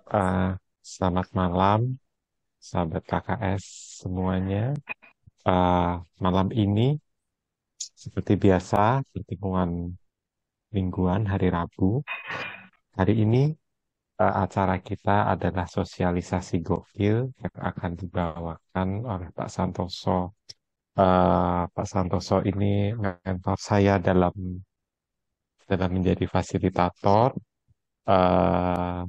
Eh, Selamat malam, sahabat KKS semuanya. Eh, Malam ini, seperti biasa, pertemuan mingguan hari Rabu. Hari ini, acara kita adalah sosialisasi gokil yang akan dibawakan oleh Pak Santoso. Pak Santoso ini mentor saya dalam menjadi fasilitator. Eh,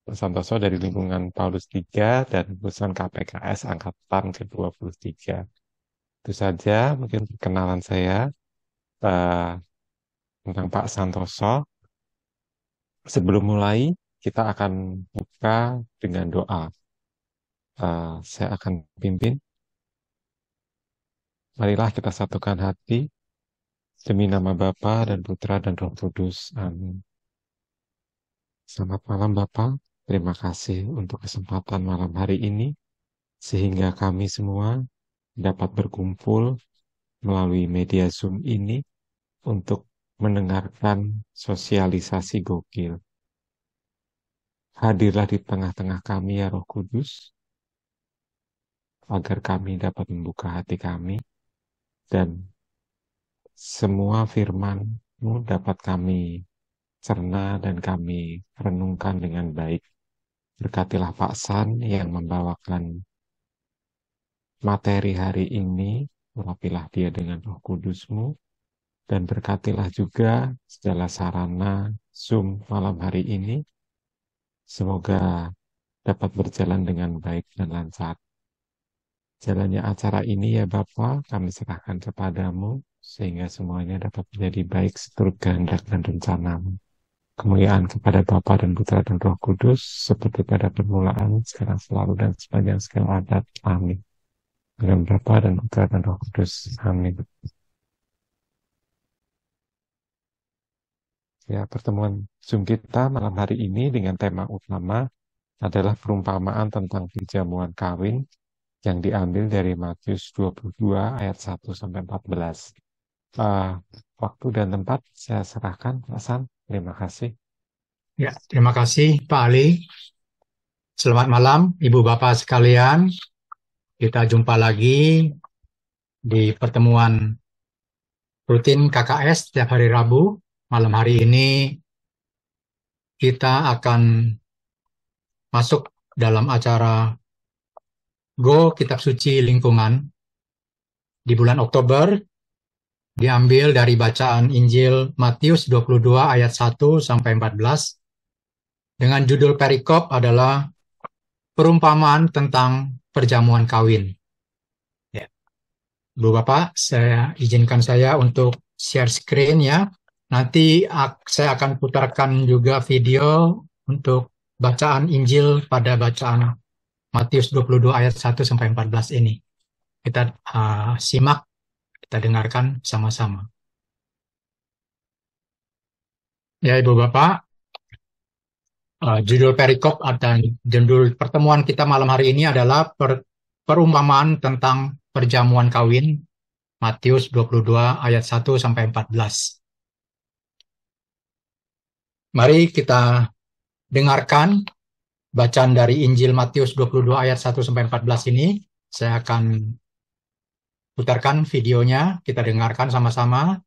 Pak Santoso dari lingkungan Paulus III dan lulusan KPKS Angkatan ke-23. Itu saja mungkin perkenalan saya eh, tentang Pak Santoso. Sebelum mulai, kita akan buka dengan doa. Saya akan pimpin. Marilah kita satukan hati demi nama Bapa dan Putra dan Roh Kudus. Amin. Selamat malam Bapak. Terima kasih untuk kesempatan malam hari ini, sehingga kami semua dapat berkumpul melalui media Zoom ini untuk mendengarkan sosialisasi gokil. Hadirlah di tengah-tengah kami ya Roh Kudus, agar kami dapat membuka hati kami dan semua firman-Mu dapat kami cerna dan kami renungkan dengan baik. Berkatilah Pak San yang membawakan materi hari ini, urapilah dia dengan Roh Kudus-Mu, dan berkatilah juga segala sarana Zoom malam hari ini. Semoga dapat berjalan dengan baik dan lancar. Jalannya acara ini ya Bapa, kami serahkan kepadamu, sehingga semuanya dapat menjadi baik seturut kehendak dan rencanamu. Kemuliaan kepada Bapa dan Putra dan Roh Kudus, seperti pada permulaan, sekarang selalu dan sepanjang segala abad. Amin. Dengan Bapa dan Putra dan Roh Kudus. Amin. Ya, pertemuan Zoom kita malam hari ini dengan tema utama adalah perumpamaan tentang perjamuan kawin yang diambil dari Matius 22 ayat 1 sampai 14. Waktu dan tempat saya serahkan, Pak San. Terima kasih. Ya, terima kasih Pak Ali. Selamat malam Ibu Bapak sekalian. Kita jumpa lagi di pertemuan rutin KKS setiap hari Rabu. Malam hari ini kita akan masuk dalam acara Go Kitab Suci Lingkungan di bulan Oktober, diambil dari bacaan Injil Matius 22 ayat 1 sampai 14 dengan judul perikop adalah perumpamaan tentang perjamuan kawin. Ya. Bu Bapak, izinkan saya untuk share screen ya. Nanti saya akan putarkan juga video untuk bacaan Injil pada bacaan Matius 22 ayat 1 sampai 14 ini. Kita simak, kita dengarkan sama-sama. Ya Ibu Bapak, judul perikop atau judul pertemuan kita malam hari ini adalah perumpamaan tentang perjamuan kawin Matius 22 ayat 1 sampai 14. Mari kita dengarkan bacaan dari Injil Matius 22 ayat 1 sampai 14 ini. Saya akan putarkan videonya, kita dengarkan sama-sama.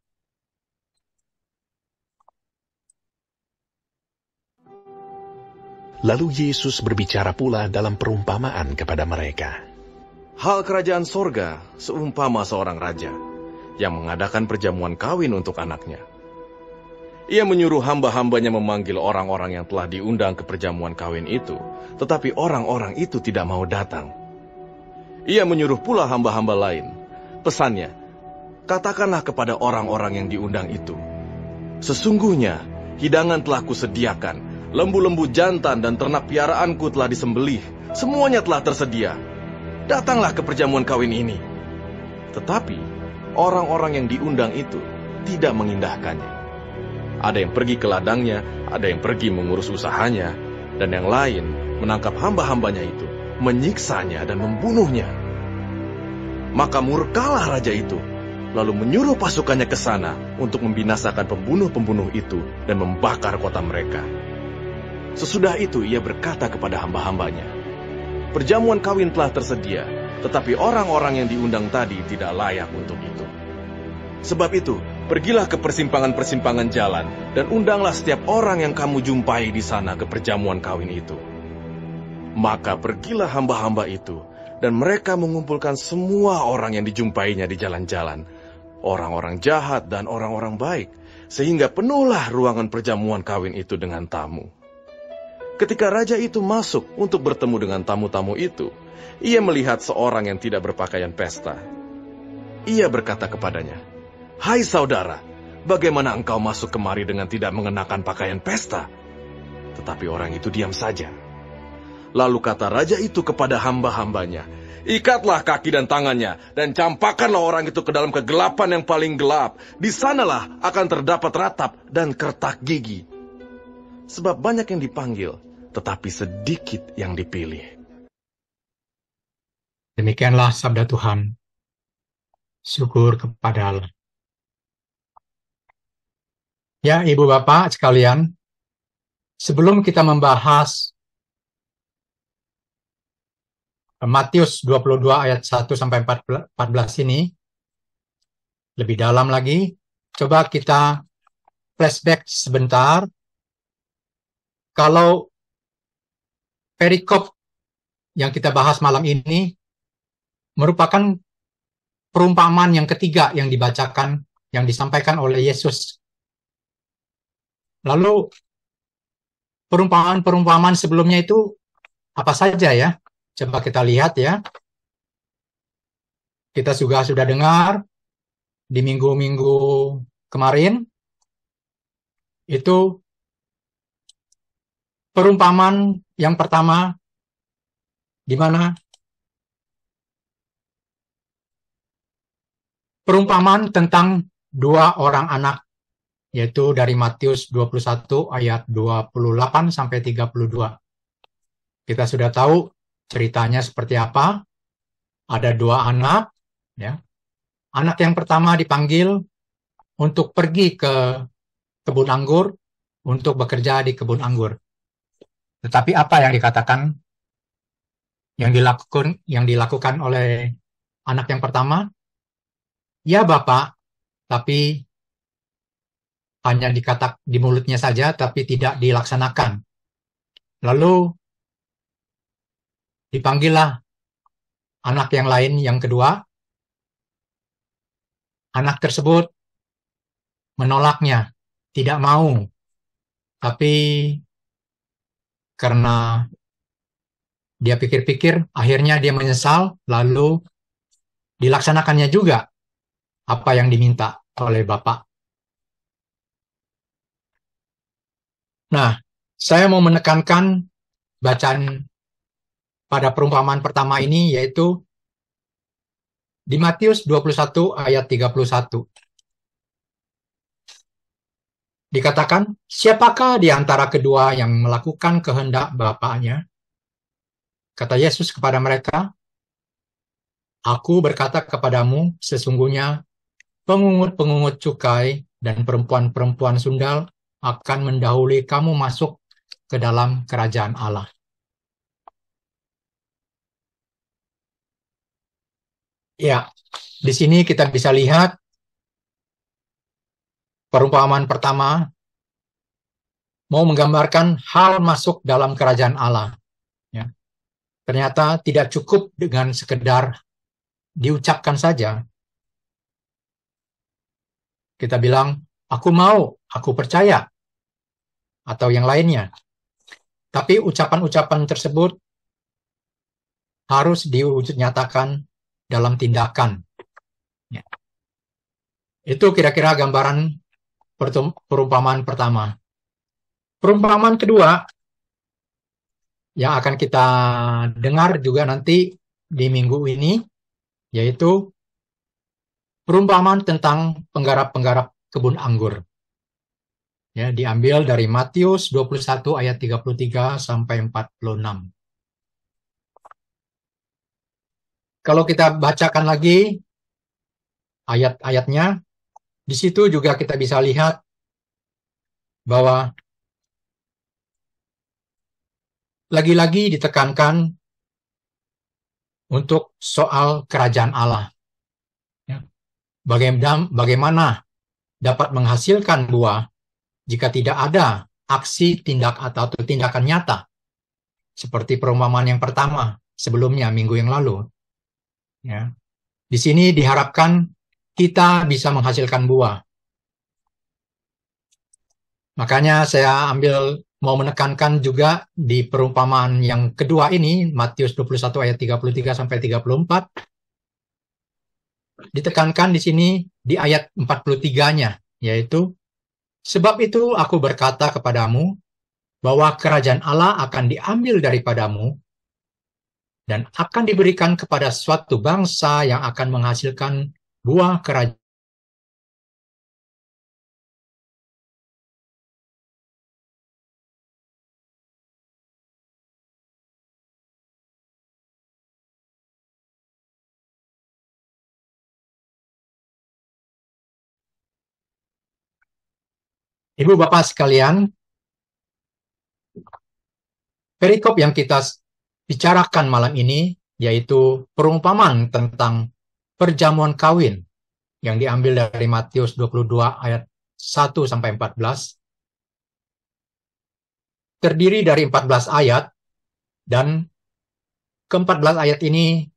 Lalu Yesus berbicara pula dalam perumpamaan kepada mereka. Hal kerajaan sorga seumpama seorang raja yang mengadakan perjamuan kawin untuk anaknya. Ia menyuruh hamba-hambanya memanggil orang-orang yang telah diundang ke perjamuan kawin itu, tetapi orang-orang itu tidak mau datang. Ia menyuruh pula hamba-hamba lain. Pesannya, katakanlah kepada orang-orang yang diundang itu, sesungguhnya hidangan telah kusediakan, lembu-lembu jantan dan ternak piaraanku telah disembelih, semuanya telah tersedia. Datanglah ke perjamuan kawin ini. Tetapi orang-orang yang diundang itu tidak mengindahkannya. Ada yang pergi ke ladangnya, ada yang pergi mengurus usahanya, dan yang lain menangkap hamba-hambanya itu, menyiksanya dan membunuhnya. Maka murkalah raja itu, lalu menyuruh pasukannya ke sana untuk membinasakan pembunuh-pembunuh itu dan membakar kota mereka. Sesudah itu ia berkata kepada hamba-hambanya, "Perjamuan kawin telah tersedia, tetapi orang-orang yang diundang tadi tidak layak untuk itu. Sebab itu, pergilah ke persimpangan-persimpangan jalan, dan undanglah setiap orang yang kamu jumpai di sana ke perjamuan kawin itu." Maka pergilah hamba-hamba itu, dan mereka mengumpulkan semua orang yang dijumpainya di jalan-jalan, orang-orang jahat dan orang-orang baik, sehingga penuhlah ruangan perjamuan kawin itu dengan tamu. Ketika raja itu masuk untuk bertemu dengan tamu-tamu itu, ia melihat seorang yang tidak berpakaian pesta. Ia berkata kepadanya, "Hai saudara, bagaimana engkau masuk kemari dengan tidak mengenakan pakaian pesta?" Tetapi orang itu diam saja. Lalu kata raja itu kepada hamba-hambanya, "Ikatlah kaki dan tangannya, dan campakkanlah orang itu ke dalam kegelapan yang paling gelap. Di sanalah akan terdapat ratap dan kertak gigi. Sebab banyak yang dipanggil, tetapi sedikit yang dipilih." Demikianlah sabda Tuhan. Syukur kepada Allah. Ya, Ibu Bapak sekalian, sebelum kita membahas Matius 22 ayat 1 sampai 14 ini lebih dalam lagi, coba kita flashback sebentar. Kalau perikop yang kita bahas malam ini merupakan perumpamaan yang ketiga yang dibacakan, yang disampaikan oleh Yesus. Lalu perumpamaan-perumpamaan sebelumnya itu apa saja ya? Coba kita lihat ya. Kita juga sudah dengar di minggu-minggu kemarin, itu perumpamaan yang pertama, di mana perumpamaan tentang dua orang anak, yaitu dari Matius 21 ayat 28 sampai 32. Kita sudah tahu ceritanya seperti apa. Ada dua anak, ya. Anak yang pertama dipanggil untuk pergi ke kebun anggur, untuk bekerja di kebun anggur. Tetapi apa yang dikatakan, yang dilakukan oleh anak yang pertama? Ya Bapak, tapi hanya dikata di mulutnya saja, tapi tidak dilaksanakan. Lalu dipanggillah anak yang lain, yang kedua. Anak tersebut menolaknya, tidak mau. Tapi karena dia pikir-pikir, akhirnya dia menyesal, lalu dilaksanakannya juga apa yang diminta oleh Bapak. Nah, saya mau menekankan bacaan pada perumpamaan pertama ini, yaitu di Matius 21 ayat 31. Dikatakan, siapakah di antara kedua yang melakukan kehendak Bapaknya? Kata Yesus kepada mereka, Aku berkata kepadamu, sesungguhnya pengungut-pengungut cukai dan perempuan-perempuan sundal akan mendahului kamu masuk ke dalam kerajaan Allah. Ya, di sini kita bisa lihat perumpamaan pertama mau menggambarkan hal masuk dalam kerajaan Allah. Ya. Ternyata tidak cukup dengan sekedar diucapkan saja. Kita bilang, aku mau, aku percaya, atau yang lainnya. Tapi ucapan-ucapan tersebut harus dinyatakan dalam tindakan. Ya. Itu kira-kira gambaran perumpamaan pertama. Perumpamaan kedua yang akan kita dengar juga nanti di minggu ini, yaitu perumpamaan tentang penggarap-penggarap kebun anggur. Ya, diambil dari Matius 21 ayat 33 sampai 46. Kalau kita bacakan lagi ayat-ayatnya, di situ juga kita bisa lihat bahwa lagi-lagi ditekankan untuk soal kerajaan Allah. Ya. Bagaimana dapat menghasilkan buah jika tidak ada aksi, tindak, atau tindakan nyata. Seperti perumpamaan yang pertama sebelumnya, minggu yang lalu. Ya. Di sini diharapkan kita bisa menghasilkan buah. Makanya saya mau menekankan juga di perumpamaan yang kedua ini, Matius 21 ayat 33 sampai 34, ditekankan di sini di ayat 43-nya, yaitu, sebab itu aku berkata kepadamu, bahwa kerajaan Allah akan diambil daripadamu, dan akan diberikan kepada suatu bangsa yang akan menghasilkan buah kerajaan. Ibu Bapak sekalian, perikop yang kita bicarakan malam ini yaitu perumpamaan tentang perjamuan kawin yang diambil dari Matius 22 ayat 1 sampai 14. Terdiri dari 14 ayat, dan ke-14 ayat ini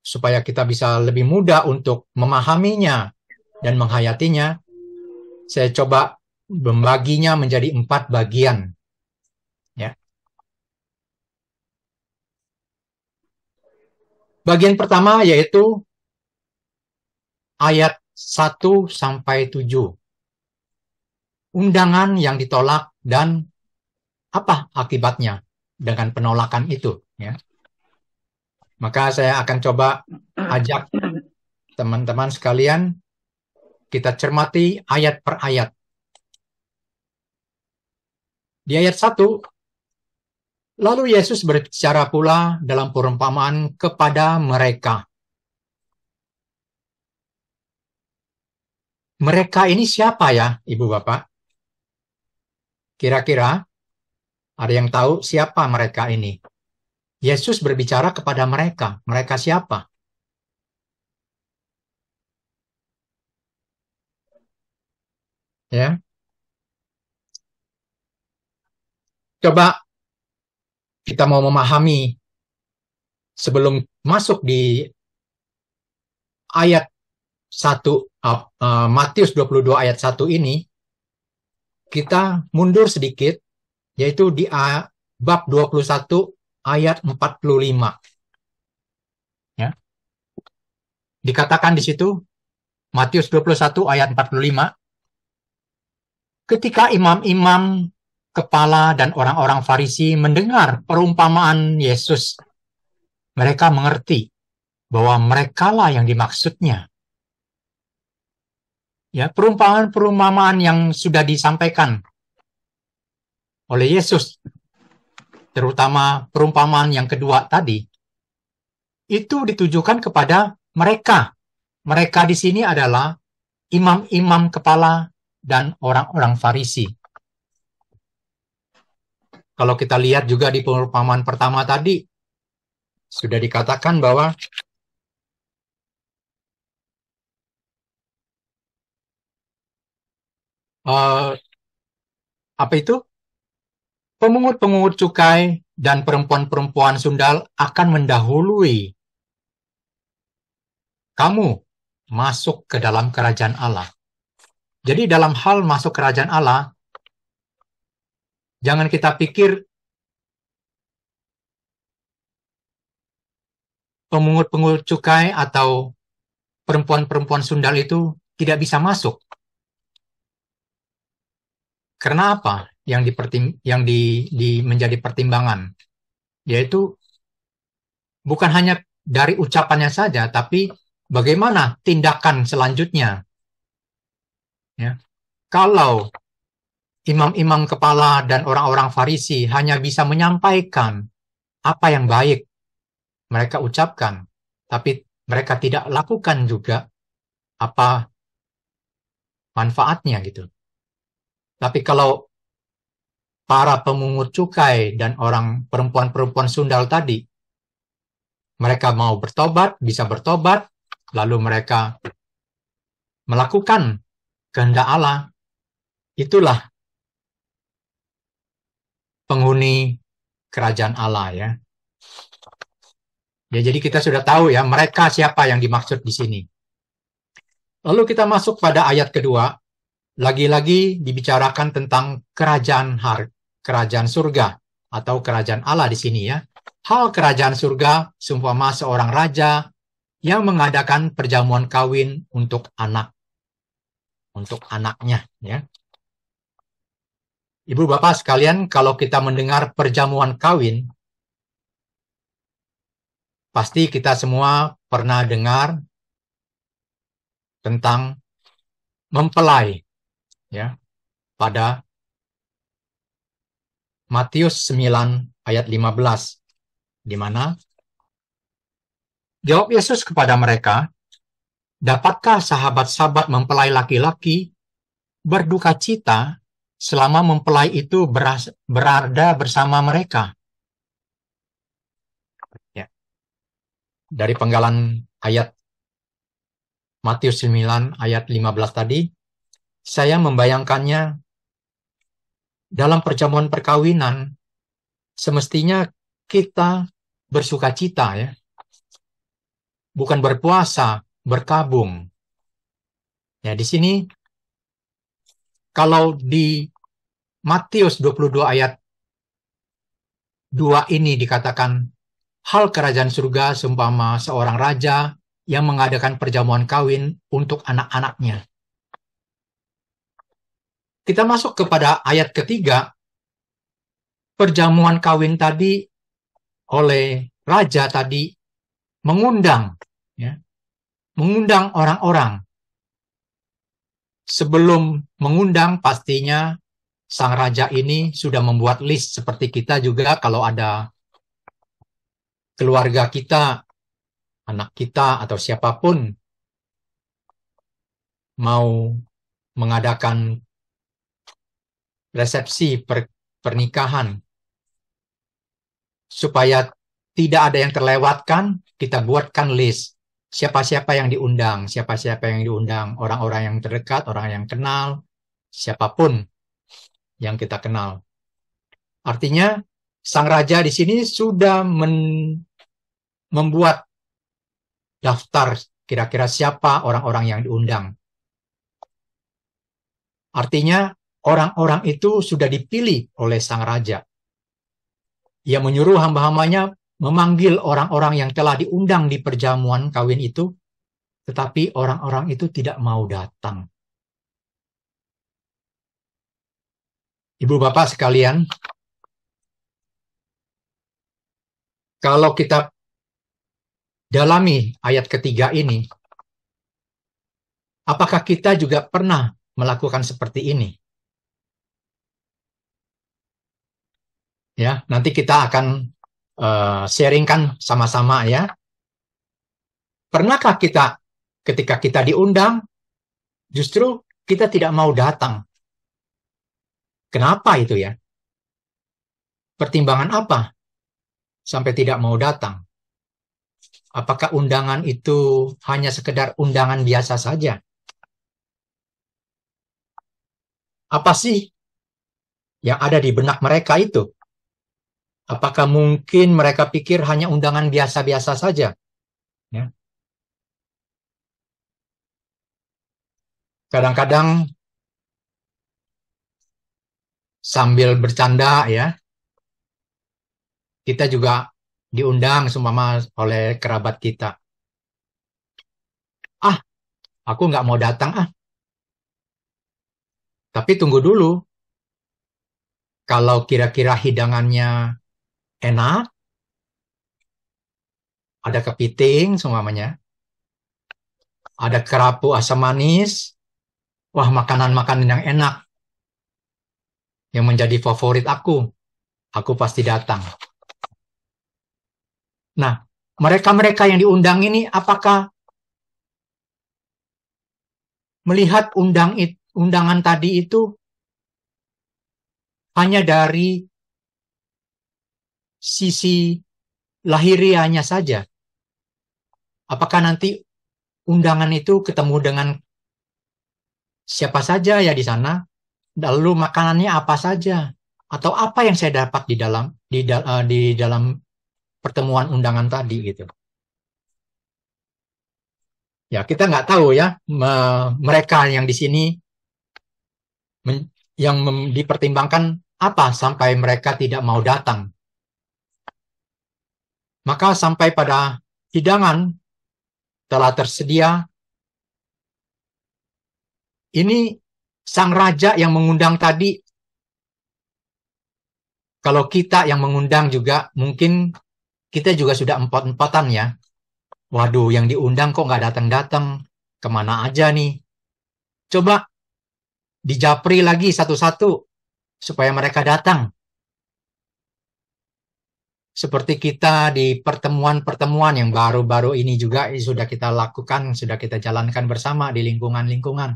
supaya kita bisa lebih mudah untuk memahaminya dan menghayatinya, saya coba membaginya menjadi 4 bagian. Ya. Bagian pertama yaitu ayat 1 sampai 7. Undangan yang ditolak dan apa akibatnya dengan penolakan itu. Ya. Maka saya akan coba ajak teman-teman sekalian kita cermati ayat per ayat. Di ayat 1, lalu Yesus berbicara pula dalam perumpamaan kepada mereka. Mereka ini siapa ya, Ibu Bapak? Kira-kira ada yang tahu siapa mereka ini? Yesus berbicara kepada mereka. Mereka siapa? Ya. Coba kita mau memahami sebelum masuk di ayat 1 Matius 22 ayat 1 ini, kita mundur sedikit, yaitu di bab 21 ayat 45. Ya. Dikatakan di situ, Matius 21 ayat 45, ketika imam-imam kepala dan orang-orang Farisi mendengar perumpamaan Yesus, mereka mengerti bahwa merekalah yang dimaksudnya. Ya, perumpamaan-perumpamaan yang sudah disampaikan oleh Yesus, terutama perumpamaan yang kedua tadi, itu ditujukan kepada mereka. Mereka di sini adalah imam-imam kepala dan orang-orang Farisi. Kalau kita lihat juga di perumpamaan pertama tadi, sudah dikatakan bahwa apa itu? Pemungut-pemungut cukai dan perempuan-perempuan sundal akan mendahului kamu masuk ke dalam kerajaan Allah. Jadi dalam hal masuk kerajaan Allah, jangan kita pikir pemungut-pemungut cukai atau perempuan-perempuan sundal itu tidak bisa masuk. Karena apa? Yang menjadi pertimbangan, yaitu bukan hanya dari ucapannya saja, tapi bagaimana tindakan selanjutnya. Ya. Kalau imam-imam kepala dan orang-orang Farisi hanya bisa menyampaikan apa yang baik mereka ucapkan, tapi mereka tidak lakukan juga apa manfaatnya gitu. Tapi kalau para pemungut cukai dan orang perempuan-perempuan sundal tadi, mereka mau bertobat, bisa bertobat, lalu mereka melakukan kehendak Allah. Itulah penghuni kerajaan Allah ya. Ya, jadi kita sudah tahu ya mereka siapa yang dimaksud di sini. Lalu kita masuk pada ayat kedua. Lagi-lagi dibicarakan tentang kerajaan surga atau kerajaan Allah di sini ya. Hal kerajaan surga seumpama seorang raja yang mengadakan perjamuan kawin untuk anaknya ya. Ibu bapak sekalian, kalau kita mendengar perjamuan kawin, pasti kita semua pernah dengar tentang mempelai ya, pada Matius 9 ayat 15, di mana jawab Yesus kepada mereka, dapatkah sahabat-sahabat mempelai laki-laki berduka cita selama mempelai itu berada bersama mereka? Ya. Dari penggalan ayat Matius 9 ayat 15 tadi, saya membayangkannya dalam perjamuan perkawinan, semestinya kita bersuka cita ya. Bukan berpuasa, berkabung. Ya, di sini kalau di Matius 22 ayat 2 ini dikatakan hal kerajaan surga seumpama seorang raja yang mengadakan perjamuan kawin untuk anak-anaknya. Kita masuk kepada ayat ketiga. Perjamuan kawin tadi oleh raja tadi mengundang ya, mengundang orang-orang. Sebelum mengundang pastinya sang raja ini sudah membuat list seperti kita juga kalau ada keluarga kita, anak kita atau siapapun mau mengadakan resepsi pernikahan, supaya tidak ada yang terlewatkan, kita buatkan list. Siapa-siapa yang diundang, siapa-siapa yang diundang, orang-orang yang terdekat, orang yang kenal, siapapun yang kita kenal. Artinya, sang raja di sini sudah membuat daftar kira-kira siapa orang-orang yang diundang. Artinya, orang-orang itu sudah dipilih oleh sang raja. Ia menyuruh hamba-hambanya memanggil orang-orang yang telah diundang di perjamuan kawin itu, tetapi orang-orang itu tidak mau datang. Ibu bapak sekalian, kalau kita dalami ayat ketiga ini, apakah kita juga pernah melakukan seperti ini? Ya, nanti kita akan sharingkan sama-sama ya. Pernahkah kita ketika kita diundang, justru kita tidak mau datang? Kenapa itu ya? Pertimbangan apa sampai tidak mau datang? Apakah undangan itu hanya sekedar undangan biasa saja? Apa sih yang ada di benak mereka itu? Apakah mungkin mereka pikir hanya undangan biasa-biasa saja? Ya. Kadang-kadang sambil bercanda ya, kita juga diundang seumpama oleh kerabat kita. Ah, aku nggak mau datang ah. Tapi tunggu dulu. Kalau kira-kira hidangannya enak, ada kepiting seumpamanya, ada kerapu asam manis, wah makanan-makanan yang enak, yang menjadi favorit aku pasti datang. Nah, mereka-mereka yang diundang ini apakah melihat undangan tadi itu hanya dari sisi lahiriahnya saja. Apakah nanti undangan itu ketemu dengan siapa saja ya di sana, lalu makanannya apa saja, atau apa yang saya dapat di dalam pertemuan undangan tadi gitu. Ya, kita nggak tahu ya, mereka yang di sini yang dipertimbangkan apa sampai mereka tidak mau datang. Maka sampai pada hidangan telah tersedia, ini sang raja yang mengundang tadi, kalau kita yang mengundang juga, mungkin kita juga sudah empot-empotan ya. Waduh, yang diundang kok nggak datang-datang, kemana aja nih? Coba dijapri lagi satu-satu, supaya mereka datang. Seperti kita di pertemuan-pertemuan yang baru-baru ini juga sudah kita lakukan, sudah kita jalankan bersama di lingkungan-lingkungan.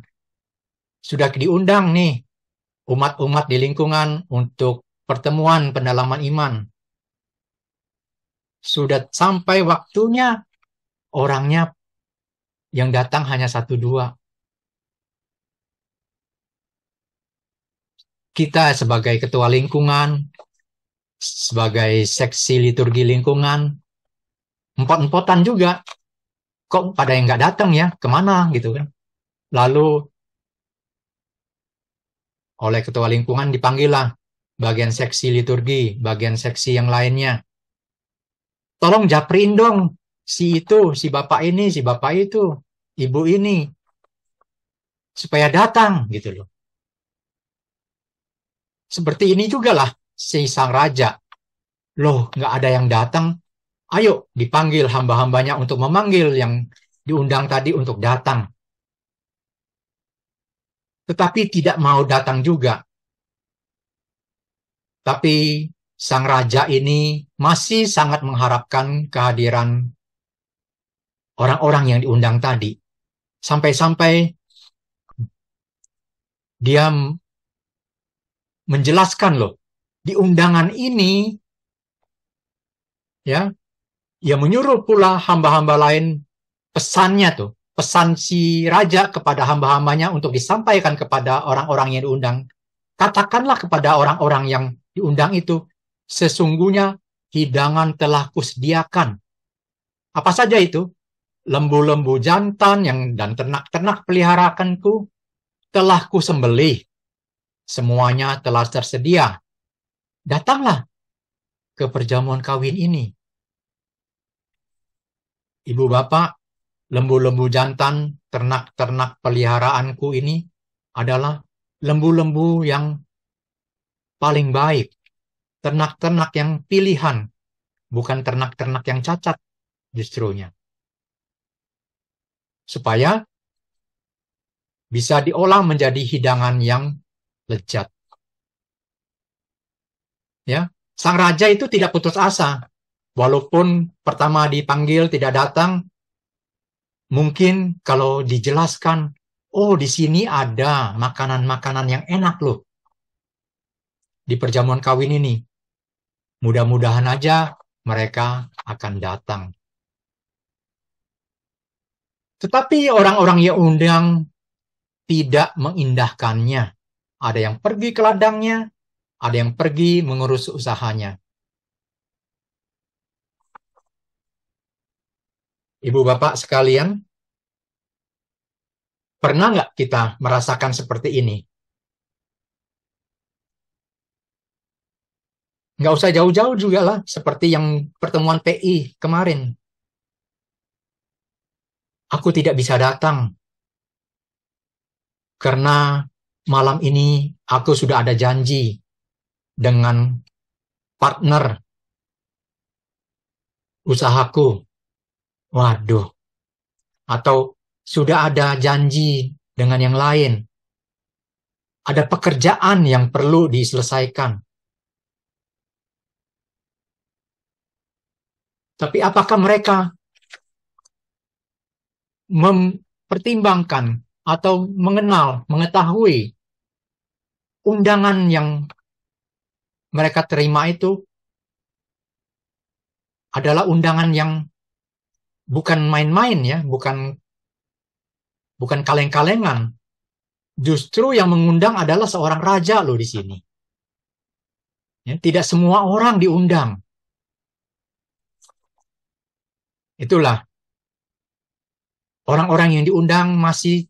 Sudah diundang nih umat-umat di lingkungan untuk pertemuan pendalaman iman. Sudah sampai waktunya, orangnya yang datang hanya 1-2. Kita sebagai ketua lingkungan, sebagai seksi liturgi lingkungan, empot-empotan juga. Kok pada yang nggak datang ya? Kemana gitu kan? Lalu oleh ketua lingkungan dipanggillah bagian seksi liturgi, bagian seksi yang lainnya. Tolong japrin dong si itu, si bapak ini, si bapak itu, ibu ini, supaya datang gitu loh. Seperti ini juga lah si sang raja. Loh, nggak ada yang datang. Ayo dipanggil hamba-hambanya untuk memanggil yang diundang tadi untuk datang. Tetapi tidak mau datang juga. Tapi sang raja ini masih sangat mengharapkan kehadiran orang-orang yang diundang tadi. Sampai-sampai dia menjelaskan loh, di undangan ini ya, ia menyuruh pula hamba-hamba lain, pesannya tuh, pesan si raja kepada hamba-hambanya untuk disampaikan kepada orang-orang yang diundang. Katakanlah kepada orang-orang yang diundang itu, sesungguhnya hidangan telah kusediakan. Apa saja itu? Lembu-lembu jantan dan ternak-ternak peliharaanku telah kusembelih. Semuanya telah tersedia. Datanglah ke perjamuan kawin ini. Ibu bapak, lembu-lembu jantan, ternak-ternak peliharaanku ini adalah lembu-lembu yang paling baik. Ternak-ternak yang pilihan, bukan ternak-ternak yang cacat justrunya. Supaya bisa diolah menjadi hidangan yang lezat. Ya, sang raja itu tidak putus asa. Walaupun pertama dipanggil tidak datang, mungkin kalau dijelaskan, oh di sini ada makanan-makanan yang enak loh di perjamuan kawin ini. Mudah-mudahan aja mereka akan datang. Tetapi orang-orang yang undang tidak mengindahkannya. Ada yang pergi ke ladangnya, ada yang pergi mengurus usahanya. Ibu bapak sekalian, pernah nggak kita merasakan seperti ini? Nggak usah jauh-jauh juga lah, seperti yang pertemuan PI kemarin. Aku tidak bisa datang, karena malam ini aku sudah ada janji dengan partner usahaku. Waduh. Atau sudah ada janji dengan yang lain. Ada pekerjaan yang perlu diselesaikan. Tapi apakah mereka mempertimbangkan atau mengetahui undangan yang mereka terima itu adalah undangan yang bukan main-main ya, bukan kaleng-kalengan. Justru yang mengundang adalah seorang raja loh di sini. Ya, tidak semua orang diundang. Itulah orang-orang yang diundang masih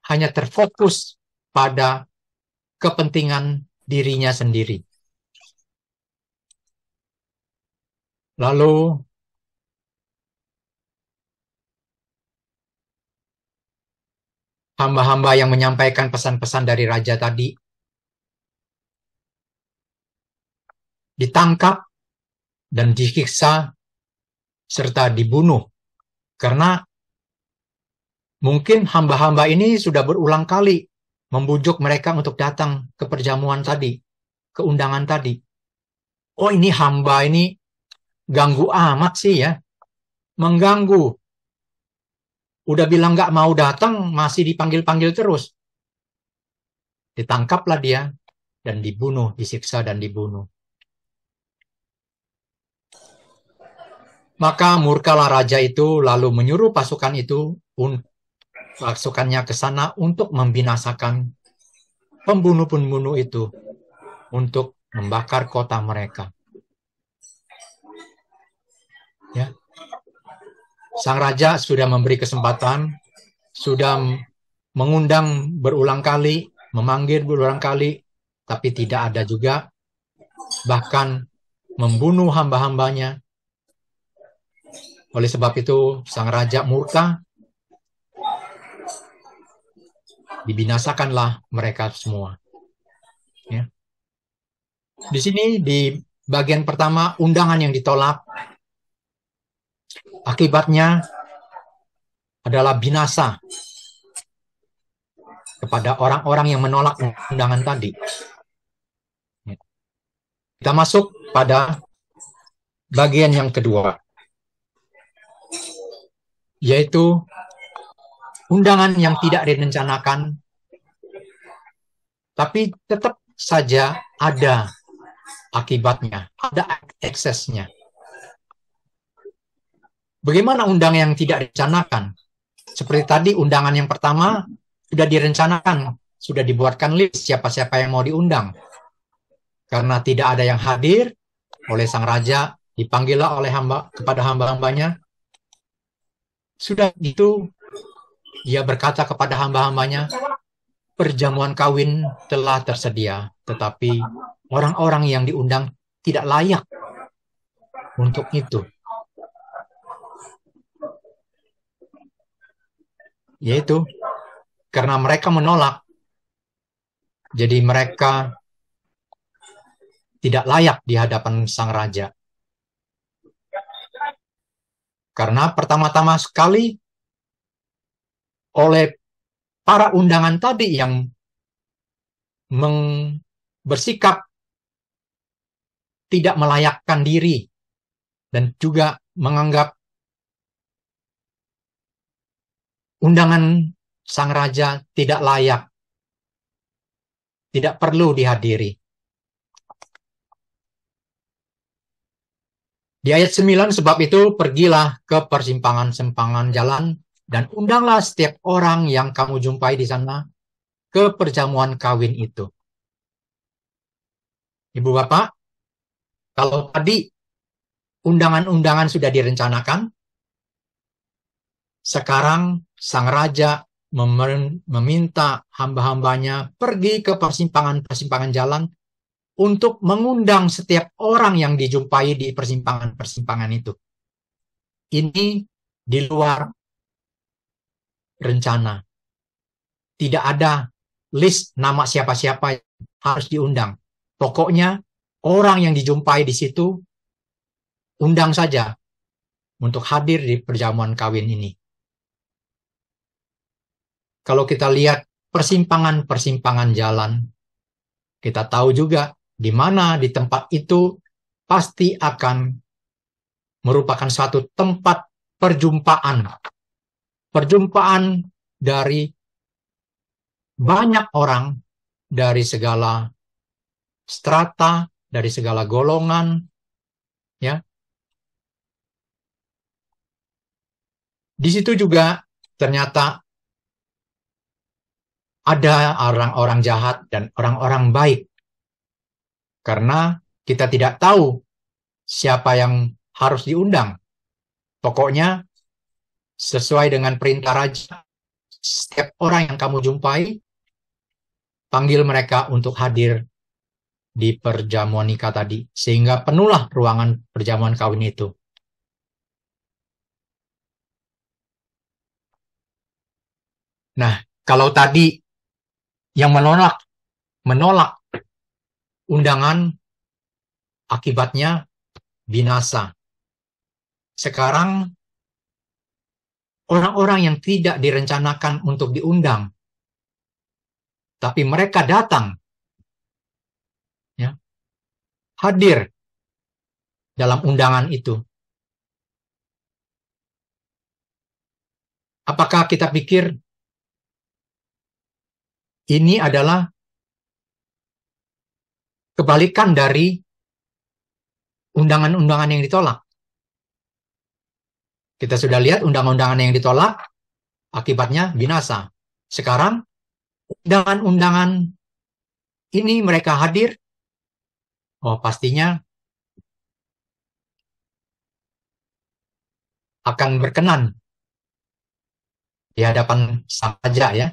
hanya terfokus pada kepentingan dirinya sendiri. Lalu hamba-hamba yang menyampaikan pesan-pesan dari raja tadi ditangkap dan disiksa serta dibunuh. Karena mungkin hamba-hamba ini sudah berulang kali membujuk mereka untuk datang ke perjamuan tadi, ke undangan tadi. Oh, ini hamba ini ganggu amat sih ya, mengganggu. Udah bilang nggak mau datang, masih dipanggil-panggil terus. Ditangkaplah dia dan dibunuh, disiksa dan dibunuh. Maka murkalah raja itu lalu menyuruh pasukannya ke sana untuk membinasakan pembunuh-pembunuh itu, untuk membakar kota mereka. Ya. Sang raja sudah memberi kesempatan, sudah mengundang berulang kali, memanggil berulang kali, tapi tidak ada juga, bahkan membunuh hamba-hambanya. Oleh sebab itu, sang raja murka, dibinasakanlah mereka semua. Ya. Di sini, di bagian pertama, undangan yang ditolak, akibatnya adalah binasa kepada orang-orang yang menolak undangan tadi. Kita masuk pada bagian yang kedua, yaitu undangan yang tidak direncanakan, tapi tetap saja ada akibatnya, ada eksesnya. Bagaimana undangan yang tidak direncanakan? Seperti tadi, undangan yang pertama sudah direncanakan, sudah dibuatkan list siapa-siapa yang mau diundang. Karena tidak ada yang hadir, oleh sang raja dipanggillah oleh kepada hamba-hambanya. Sudah itu, dia berkata kepada hamba-hambanya, perjamuan kawin telah tersedia, tetapi orang-orang yang diundang tidak layak untuk itu. Yaitu karena mereka menolak, jadi mereka tidak layak di hadapan sang raja. Karena pertama-tama sekali oleh para undangan tadi yang bersikap tidak melayakkan diri dan juga menganggap undangan sang raja tidak layak, tidak perlu dihadiri. Di ayat 9, sebab itu pergilah ke persimpangan-simpangan jalan dan undanglah setiap orang yang kamu jumpai di sana ke perjamuan kawin itu. Ibu bapak, kalau tadi undangan-undangan sudah direncanakan, sekarang sang raja meminta hamba-hambanya pergi ke persimpangan-persimpangan jalan untuk mengundang setiap orang yang dijumpai di persimpangan-persimpangan itu. Ini di luar rencana. Tidak ada list nama siapa-siapa yang harus diundang. Pokoknya orang yang dijumpai di situ undang saja untuk hadir di perjamuan kawin ini. Kalau kita lihat persimpangan-persimpangan jalan, kita tahu juga di mana di tempat itu pasti akan merupakan suatu tempat perjumpaan. Perjumpaan dari banyak orang dari segala strata, dari segala golongan, ya. Di situ juga ternyata ada orang-orang jahat dan orang-orang baik. Karena kita tidak tahu siapa yang harus diundang. Pokoknya sesuai dengan perintah raja, setiap orang yang kamu jumpai, panggil mereka untuk hadir di perjamuan nikah tadi. Sehingga penuhlah ruangan perjamuan kawin itu. Nah, kalau tadi yang menolak undangan, akibatnya binasa. Sekarang orang-orang yang tidak direncanakan untuk diundang, tapi mereka datang, ya, hadir dalam undangan itu. Apakah kita pikir ini adalah kebalikan dari undangan-undangan yang ditolak? Kita sudah lihat undangan-undangan yang ditolak, akibatnya binasa. Sekarang, undangan-undangan ini mereka hadir, oh pastinya akan berkenan di hadapan sang raja, ya.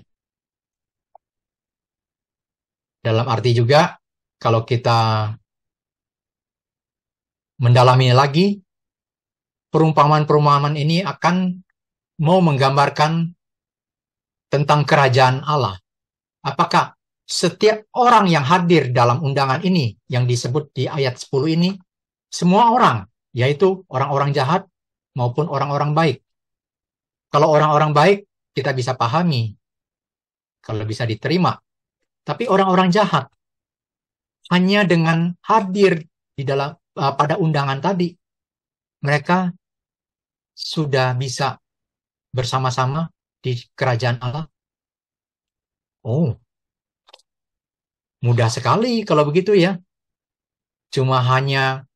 Dalam arti juga, kalau kita mendalami lagi, perumpamaan-perumpamaan ini akan mau menggambarkan tentang kerajaan Allah. Apakah setiap orang yang hadir dalam undangan ini, yang disebut di ayat 10 ini, semua orang, yaitu orang-orang jahat maupun orang-orang baik. Kalau orang-orang baik, kita bisa pahami, kalau bisa diterima. Tapi orang-orang jahat, hanya dengan hadir di dalam pada undangan tadi, mereka sudah bisa bersama-sama di kerajaan Allah. Oh, mudah sekali kalau begitu, ya. Cuma hanya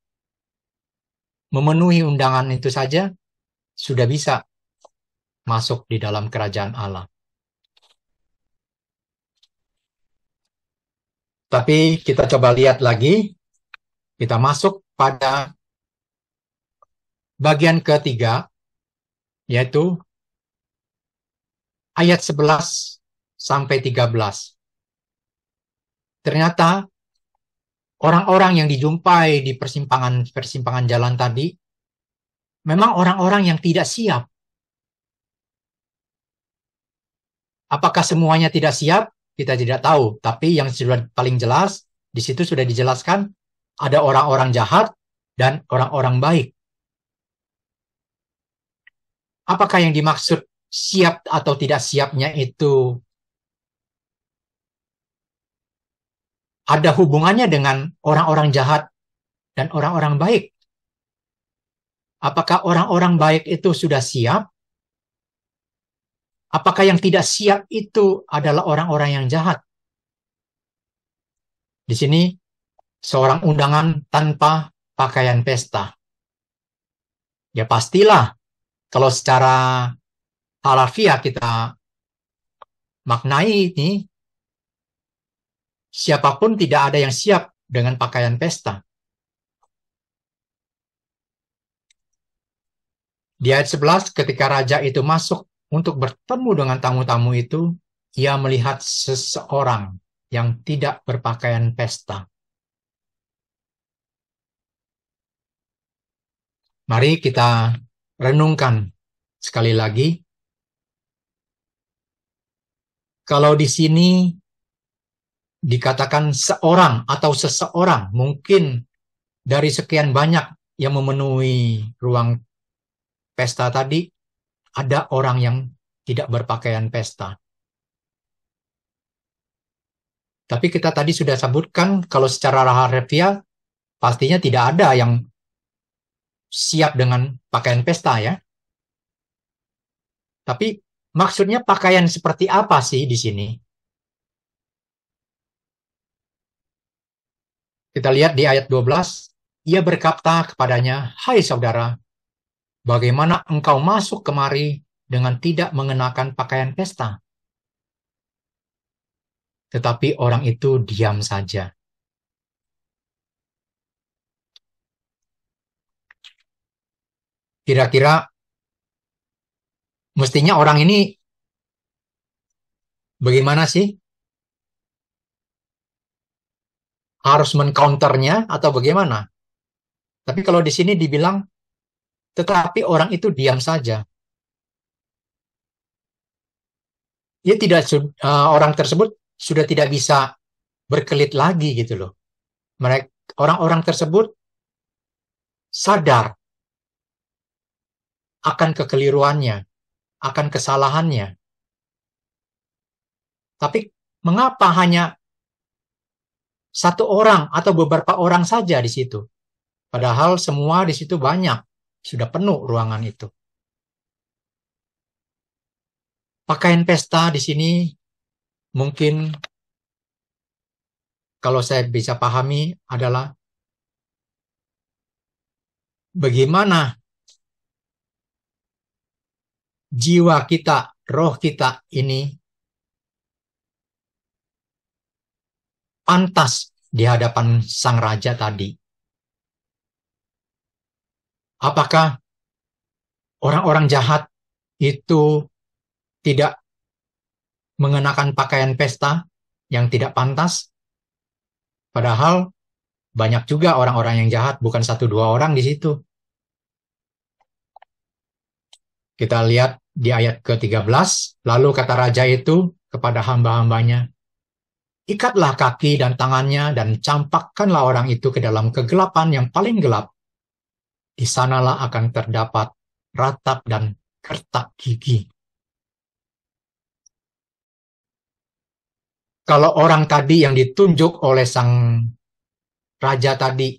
memenuhi undangan itu saja, sudah bisa masuk di dalam kerajaan Allah. Tapi kita coba lihat lagi, kita masuk pada bagian ketiga, yaitu ayat 11 sampai 13. Ternyata orang-orang yang dijumpai di persimpangan jalan tadi memang orang-orang yang tidak siap. Apakah semuanya tidak siap? Kita tidak tahu. Tapi yang sudah paling jelas, di situ sudah dijelaskan, ada orang-orang jahat dan orang-orang baik. Apakah yang dimaksud siap atau tidak siapnya itu ada hubungannya dengan orang-orang jahat dan orang-orang baik? Apakah orang-orang baik itu sudah siap? Apakah yang tidak siap itu adalah orang-orang yang jahat? Di sini seorang undangan tanpa pakaian pesta. Ya pastilah, kalau secara harafiah kita maknai ini, siapapun tidak ada yang siap dengan pakaian pesta. Di ayat 11, ketika raja itu masuk untuk bertemu dengan tamu-tamu itu, ia melihat seseorang yang tidak berpakaian pesta. Mari kita renungkan sekali lagi. Kalau di sini dikatakan seorang atau seseorang, mungkin dari sekian banyak yang memenuhi ruang pesta tadi, ada orang yang tidak berpakaian pesta. Tapi kita tadi sudah sebutkan, kalau secara harfiah, pastinya tidak ada yang siap dengan pakaian pesta, ya. Tapi maksudnya pakaian seperti apa sih di sini? Kita lihat di ayat 12, ia berkata kepadanya, "Hai saudara, bagaimana engkau masuk kemari dengan tidak mengenakan pakaian pesta?" Tetapi orang itu diam saja. Kira-kira mestinya orang ini bagaimana sih? Harus men-counternya atau bagaimana? Tapi kalau di sini dibilang, tetapi orang itu diam saja. Dia tidak orang tersebut sudah tidak bisa berkelit lagi gitu loh. Orang-orang tersebut sadar akan kekeliruannya, akan kesalahannya. Tapi mengapa hanya satu orang atau beberapa orang saja di situ? Padahal semua di situ banyak, sudah penuh ruangan itu. Pakaian pesta di sini mungkin kalau saya bisa pahami adalah bagaimana jiwa kita, roh kita ini pantas di hadapan sang raja tadi. Apakah orang-orang jahat itu tidak mengenakan pakaian pesta yang tidak pantas? Padahal banyak juga orang-orang yang jahat, bukan satu dua orang di situ. Kita lihat di ayat ke-13, lalu kata raja itu kepada hamba-hambanya, "Ikatlah kaki dan tangannya dan campakkanlah orang itu ke dalam kegelapan yang paling gelap. Di sanalah akan terdapat ratap dan kertak gigi." Kalau orang tadi yang ditunjuk oleh sang raja tadi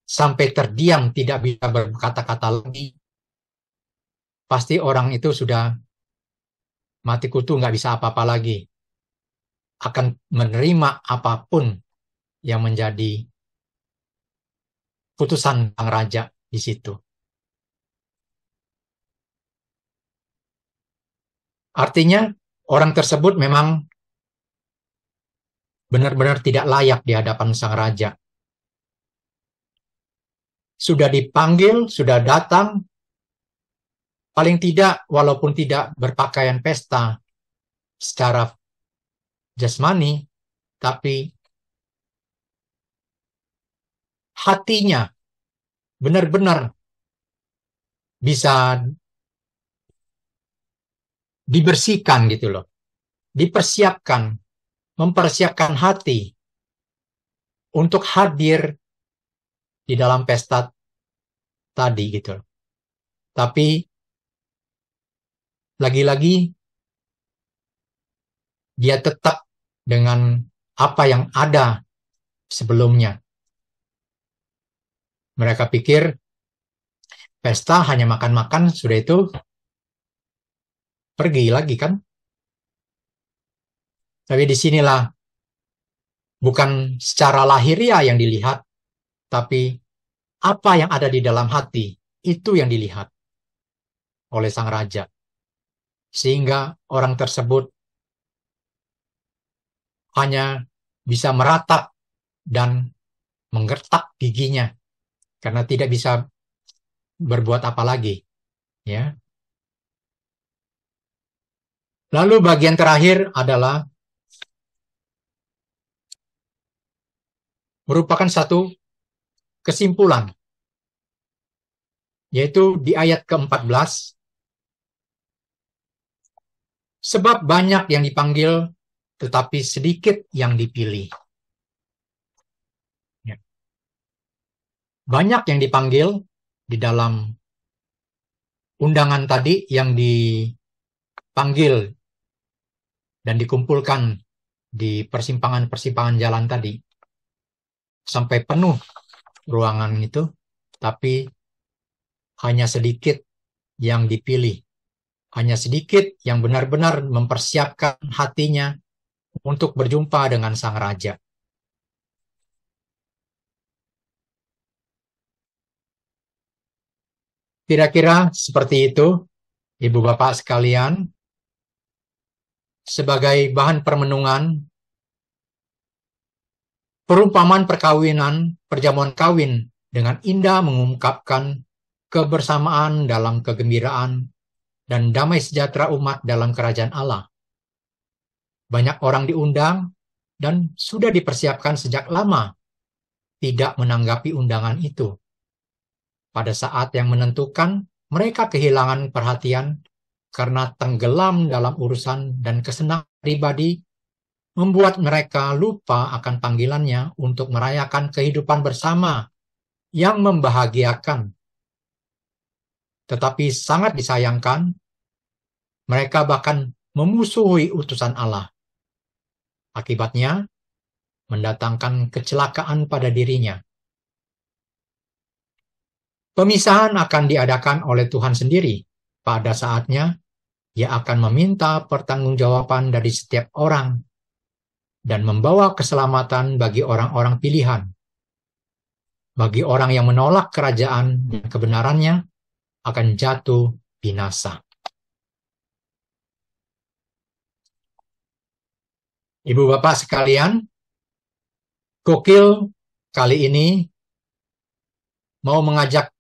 sampai terdiam tidak bisa berkata-kata lagi, pasti orang itu sudah mati kutu, nggak bisa apa-apa lagi. Akan menerima apapun yang menjadi putusan sang raja di situ. Artinya orang tersebut memang benar-benar tidak layak di hadapan sang raja. Sudah dipanggil, sudah datang, paling tidak walaupun tidak berpakaian pesta secara jasmani, tapi hatinya benar-benar bisa dibersihkan gitu loh. Dipersiapkan, mempersiapkan hati untuk hadir di dalam pesta tadi gitu. Tapi lagi-lagi dia tetap dengan apa yang ada sebelumnya. Mereka pikir pesta hanya makan-makan, sudah itu pergi lagi kan. Tapi disinilah bukan secara lahiriah yang dilihat, tapi apa yang ada di dalam hati, itu yang dilihat oleh sang raja. Sehingga orang tersebut hanya bisa meratap dan menggertak giginya karena tidak bisa berbuat apa lagi, ya. Lalu bagian terakhir adalah merupakan satu kesimpulan, yaitu di ayat ke-14, sebab banyak yang dipanggil, tetapi sedikit yang dipilih. Ya. Banyak yang dipanggil di dalam undangan tadi, yang dipanggil dan dikumpulkan di persimpangan-persimpangan jalan tadi, sampai penuh ruangan itu, tapi hanya sedikit yang dipilih. Hanya sedikit yang benar-benar mempersiapkan hatinya untuk berjumpa dengan sang raja. Kira-kira seperti itu, Ibu Bapak sekalian, sebagai bahan permenungan, perumpamaan perkawinan, perjamuan kawin dengan indah mengungkapkan kebersamaan dalam kegembiraan dan damai sejahtera umat dalam kerajaan Allah. Banyak orang diundang dan sudah dipersiapkan sejak lama tidak menanggapi undangan itu. Pada saat yang menentukan, mereka kehilangan perhatian karena tenggelam dalam urusan dan kesenangan pribadi, membuat mereka lupa akan panggilannya untuk merayakan kehidupan bersama yang membahagiakan. Tetapi sangat disayangkan, mereka bahkan memusuhi utusan Allah. Akibatnya, mendatangkan kecelakaan pada dirinya. Pemisahan akan diadakan oleh Tuhan sendiri. Pada saatnya, Ia akan meminta pertanggungjawaban dari setiap orang dan membawa keselamatan bagi orang-orang pilihan. Bagi orang yang menolak kerajaan dan kebenarannya, akan jatuh binasa. Ibu Bapak sekalian, Gokil kali ini mau mengajak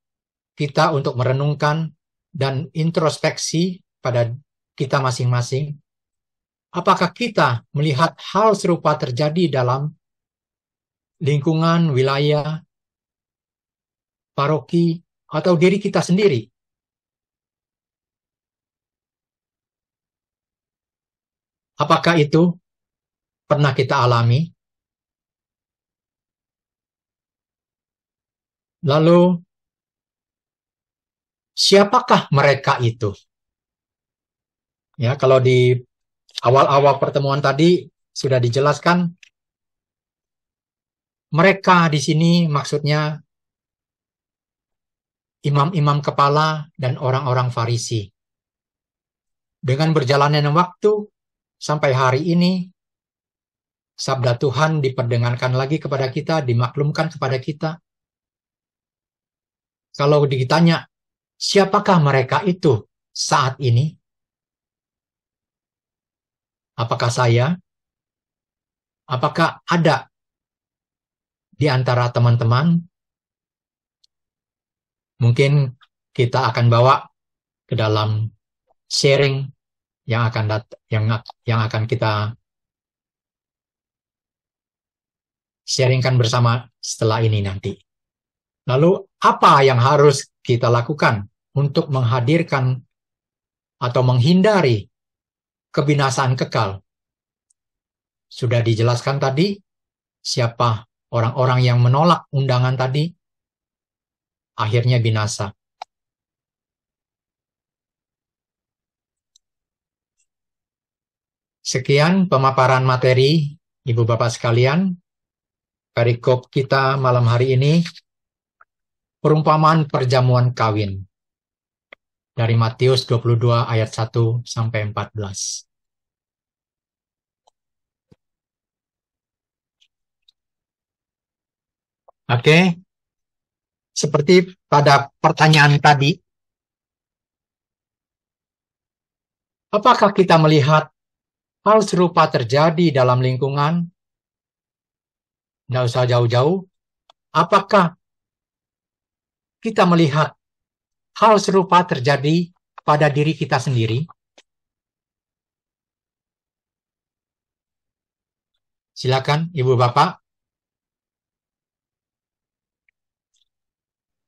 kita untuk merenungkan dan introspeksi pada kita masing-masing. Apakah kita melihat hal serupa terjadi dalam lingkungan, wilayah, paroki, atau diri kita sendiri? Apakah itu pernah kita alami? Lalu, siapakah mereka itu? Ya, kalau di awal-awal pertemuan tadi sudah dijelaskan, mereka di sini maksudnya imam-imam kepala dan orang-orang Farisi. Dengan berjalannya waktu sampai hari ini, sabda Tuhan diperdengarkan lagi kepada kita, dimaklumkan kepada kita. Kalau ditanya, siapakah mereka itu saat ini? Apakah saya? Apakah ada di antara teman-teman? Mungkin kita akan bawa ke dalam sharing yang akan kita sharingkan bersama setelah ini nanti. Lalu apa yang harus kita lakukan untuk menghadirkan atau menghindari kebinasaan kekal? Sudah dijelaskan tadi siapa orang-orang yang menolak undangan tadi, akhirnya binasa. Sekian pemaparan materi, Ibu Bapak sekalian. Perikop kita malam hari ini, perumpamaan perjamuan kawin. Dari Matius 22 ayat 1 sampai 14. Oke, seperti pada pertanyaan tadi, apakah kita melihat hal serupa terjadi dalam lingkungan? Tidak usah jauh-jauh. Apakah kita melihat hal serupa terjadi pada diri kita sendiri? Silakan, Ibu Bapak.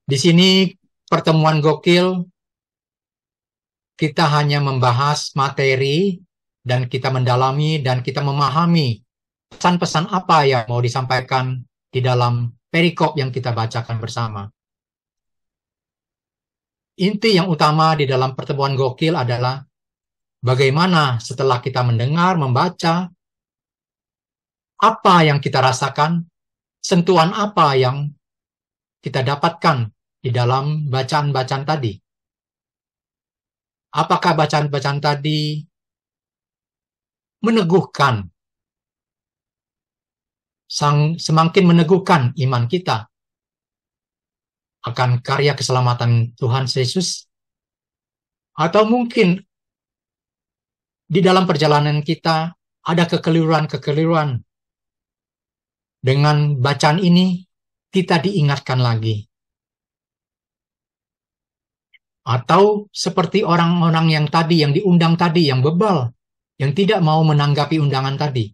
Di sini pertemuan Gokil, kita hanya membahas materi dan kita mendalami dan kita memahami pesan-pesan apa yang mau disampaikan di dalam perikop yang kita bacakan bersama. Inti yang utama di dalam pertemuan Gokil adalah bagaimana setelah kita mendengar, membaca, apa yang kita rasakan, sentuhan apa yang kita dapatkan di dalam bacaan-bacaan tadi. Apakah bacaan-bacaan tadi meneguhkan, semakin meneguhkan iman kita? akan karya keselamatan Tuhan Yesus, atau mungkin di dalam perjalanan kita ada kekeliruan-kekeliruan. Dengan bacaan ini, kita diingatkan lagi. Atau seperti orang-orang yang tadi, yang diundang tadi, yang bebal, yang tidak mau menanggapi undangan tadi.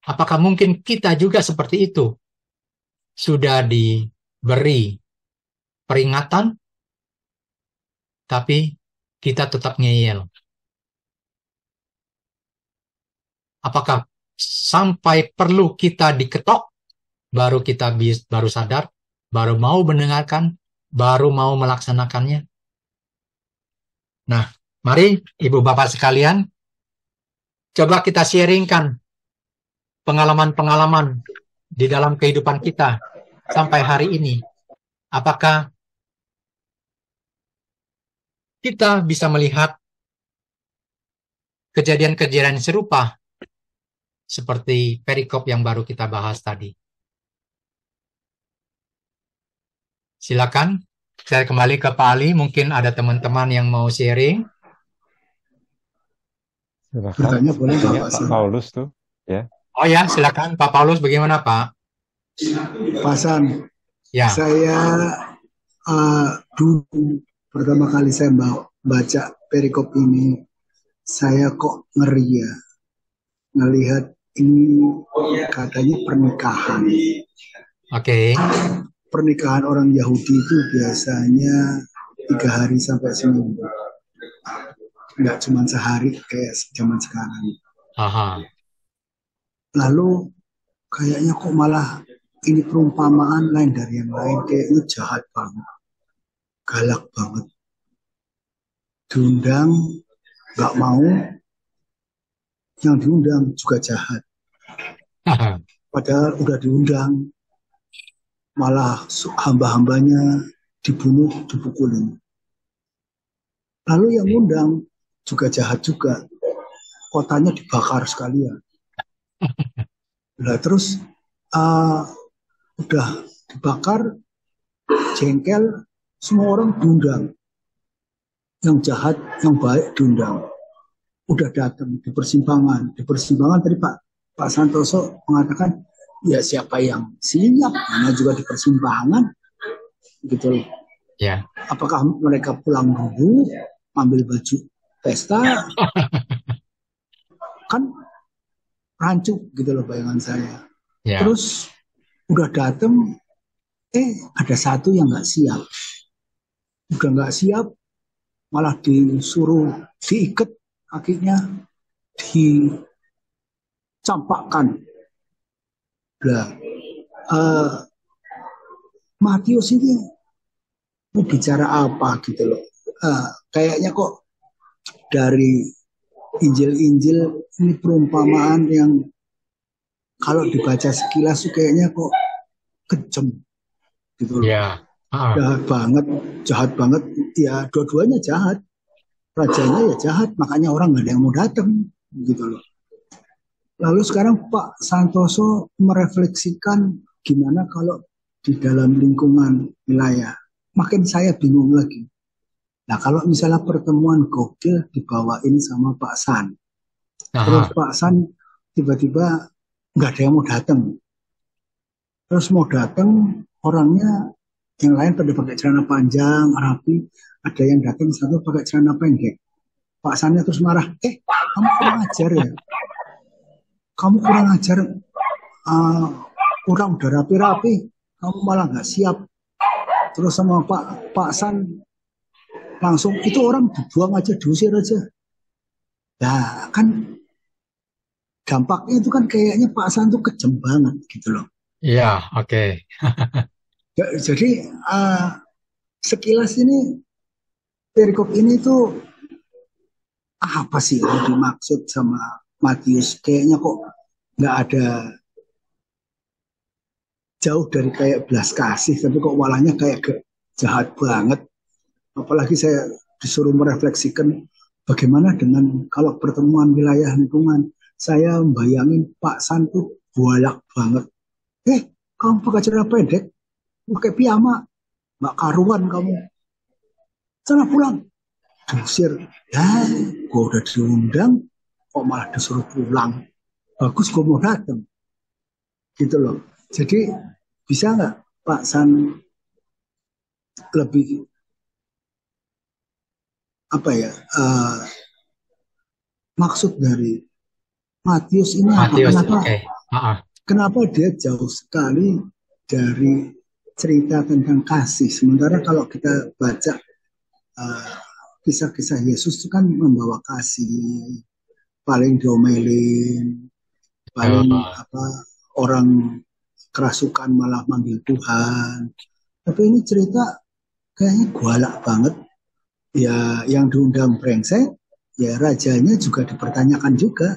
Apakah mungkin kita juga seperti itu? Sudah diberi peringatan, tapi kita tetap ngeyel. Apakah sampai perlu kita diketok, baru kita baru sadar, baru mau mendengarkan, baru mau melaksanakannya? Nah, mari Ibu Bapak sekalian, coba kita sharingkan pengalaman-pengalaman di dalam kehidupan kita sampai hari ini. Apakah kita bisa melihat kejadian-kejadian serupa seperti perikop yang baru kita bahas tadi? Silakan, saya kembali ke Pak Ali. Mungkin ada teman-teman yang mau sharing. Silakan. Bertanya boleh nggak, Pak Pak San? Paulus tuh, ya. Oh ya, silakan Pak Paulus, bagaimana Pak? Pak San, Ya, saya dulu pertama kali saya baca perikop ini, saya kok ngeri ya, ngelihat ini katanya pernikahan. oke. Pernikahan orang Yahudi itu biasanya 3 hari sampai seminggu. Nggak cuma sehari kayak zaman sekarang. Aha. Lalu kayaknya kok malah ini perumpamaan lain dari yang lain, kayaknya jahat banget, galak banget. Diundang, nggak mau, yang diundang juga jahat. Padahal udah diundang, malah hamba-hambanya dibunuh, dipukulin. Lalu yang undang juga jahat juga, kotanya dibakar sekalian. Nah, terus udah dibakar, jengkel, semua orang diundang. Yang jahat, yang baik diundang. Udah datang di persimpangan. Di persimpangan tadi Pak Santoso mengatakan, ya siapa yang siap, karena juga di persimpangan, gitu. Ya. Apakah mereka pulang dulu, ambil baju pesta, kan rancu gitu loh bayangan saya. Ya. Terus udah datang, ada satu yang nggak siap. Udah nggak siap, malah disuruh diikat kakinya, dicampakkan. Nah, Matius ini mau bicara apa gitu loh. Kayaknya kok dari Injil-Injil ini perumpamaan yang kalau dibaca sekilas kayaknya kok kejam gitu loh. Ya. Jahat banget. Ya dua-duanya jahat. Rajanya ya jahat, makanya orang nggak ada yang mau datang gitu loh. Lalu sekarang Pak Santoso merefleksikan gimana kalau di dalam lingkungan wilayah. Makin saya bingung lagi. Nah kalau misalnya pertemuan gokil dibawain sama Pak San. Terus Pak San tiba-tiba nggak ada yang mau datang. Terus mau datang, orangnya yang lain pada pakai celana panjang, rapi. Ada yang datang satu pakai celana pendek. Pak Sannya terus marah, kamu kurang ajar ya. Kamu kurang ajar, orang udah rapi-rapi, kamu malah nggak siap. Terus sama Pak San langsung, itu orang dibuang aja, diusir aja. Nah kan dampaknya itu kan kayaknya Pak San tuh kejam banget gitu loh. Iya, oke. Jadi sekilas ini perikop ini tuh apa sih yang dimaksud sama Matius? Kayaknya kok nggak ada, jauh dari kayak belas kasih, tapi kok walahnya kayak jahat banget. Apalagi saya disuruh merefleksikan bagaimana dengan kalau pertemuan wilayah lingkungan. Saya membayangin Pak San tuh bualak banget. Kamu pakai celana pendek, pakai piyama, nggak karuan kamu, sana pulang. Diusir, ya gue udah diundang, kok malah disuruh pulang. Bagus gue mau datang, gitu loh. Jadi bisa nggak Pak San lebih apa ya, maksud dari Matius ini apa? Matius, Kenapa oke. kenapa dia jauh sekali dari cerita tentang kasih? Sementara kalau kita baca kisah-kisah Yesus itu kan membawa kasih, paling diomelin, paling apa, orang kerasukan malah manggil Tuhan. Tapi ini cerita kayaknya galak banget. Ya yang diundang brengsek, ya rajanya juga dipertanyakan juga.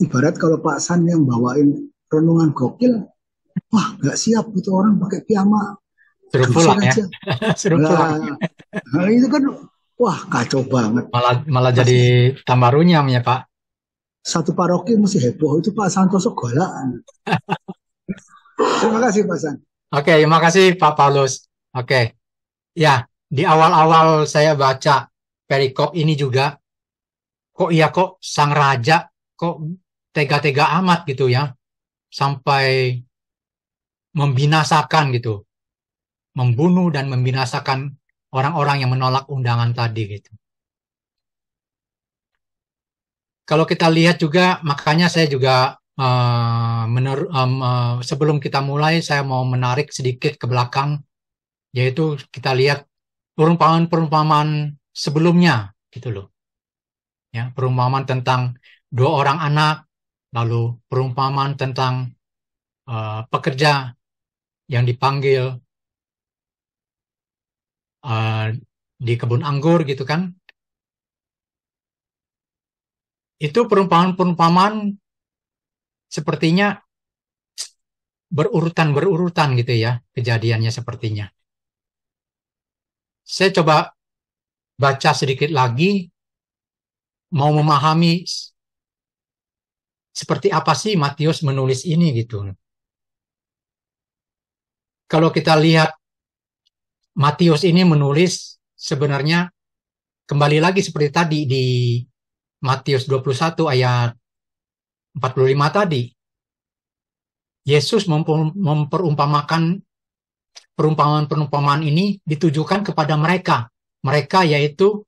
Ibarat kalau Pak San yang bawain renungan gokil, wah nggak siap itu orang pakai piyama, Suruh diusir pulang ya. aja. Suruh pulang. Nah, itu kan wah kacau banget. Malah jadi tambah runyam ya Pak. Satu paroki mesti heboh, itu Pak Santoso galak. Terima kasih Pak San. Oke, terima kasih Pak Paulus. Oke, ya di awal-awal saya baca perikop ini juga, kok sang raja kok tega-tega amat gitu ya, sampai membinasakan gitu, membunuh dan membinasakan orang-orang yang menolak undangan tadi gitu. Kalau kita lihat juga, makanya saya juga sebelum kita mulai, saya mau menarik sedikit ke belakang, yaitu kita lihat perumpamaan-perumpamaan sebelumnya, gitu loh. Ya, perumpamaan tentang 2 orang anak, lalu perumpamaan tentang pekerja yang dipanggil di kebun anggur, gitu kan. Itu perumpamaan-perumpamaan sepertinya berurutan gitu ya, kejadiannya sepertinya. Saya coba baca sedikit lagi, mau memahami seperti apa sih Matius menulis ini gitu. Kalau kita lihat Matius ini menulis sebenarnya kembali lagi seperti tadi di Matius 21 ayat 45 tadi. Yesus memperumpamakan perumpamaan-perumpamaan ini ditujukan kepada mereka. Mereka yaitu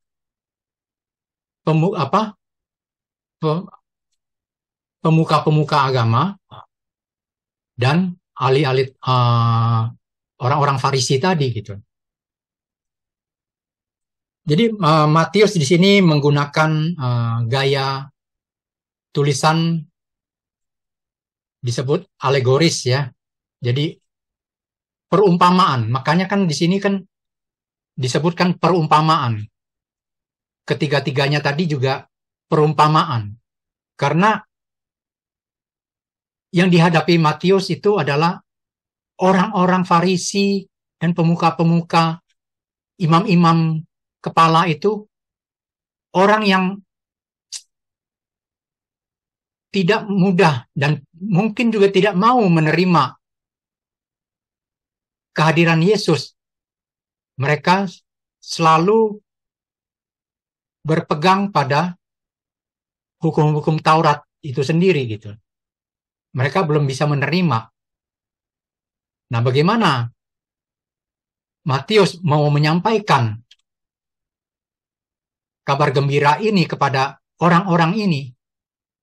pemuka-pemuka agama dan ahli-ahli orang-orang Farisi tadi gitu. Jadi Matius di sini menggunakan gaya tulisan disebut alegoris ya. Jadi perumpamaan. Makanya kan di sini kan disebutkan perumpamaan. Ketiga-tiganya tadi juga perumpamaan. Karena yang dihadapi Matius itu adalah orang-orang Farisi dan pemuka-pemuka, imam-imam kepala itu orang yang tidak mudah dan mungkin juga tidak mau menerima kehadiran Yesus. Mereka selalu berpegang pada hukum-hukum Taurat itu sendiri gitu. Mereka belum bisa menerima. Nah, bagaimana Matius mau menyampaikan kabar gembira ini kepada orang-orang ini?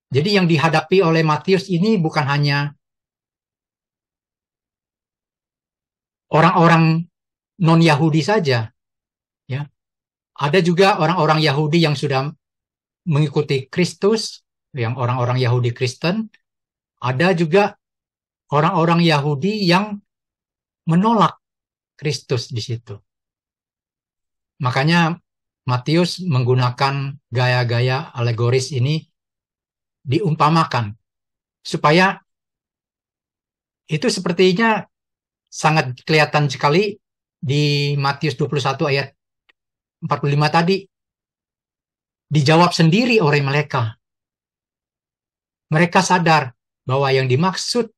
Jadi yang dihadapi oleh Matius ini bukan hanya orang-orang non-Yahudi saja, ya. Ada juga orang-orang Yahudi yang sudah mengikuti Kristus, yang orang-orang Yahudi Kristen. Ada juga orang-orang Yahudi yang menolak Kristus di situ. Makanya Matius menggunakan gaya-gaya alegoris ini diumpamakan supaya itu sepertinya sangat kelihatan sekali di Matius 21 ayat 45 tadi dijawab sendiri oleh mereka. Mereka sadar bahwa yang dimaksud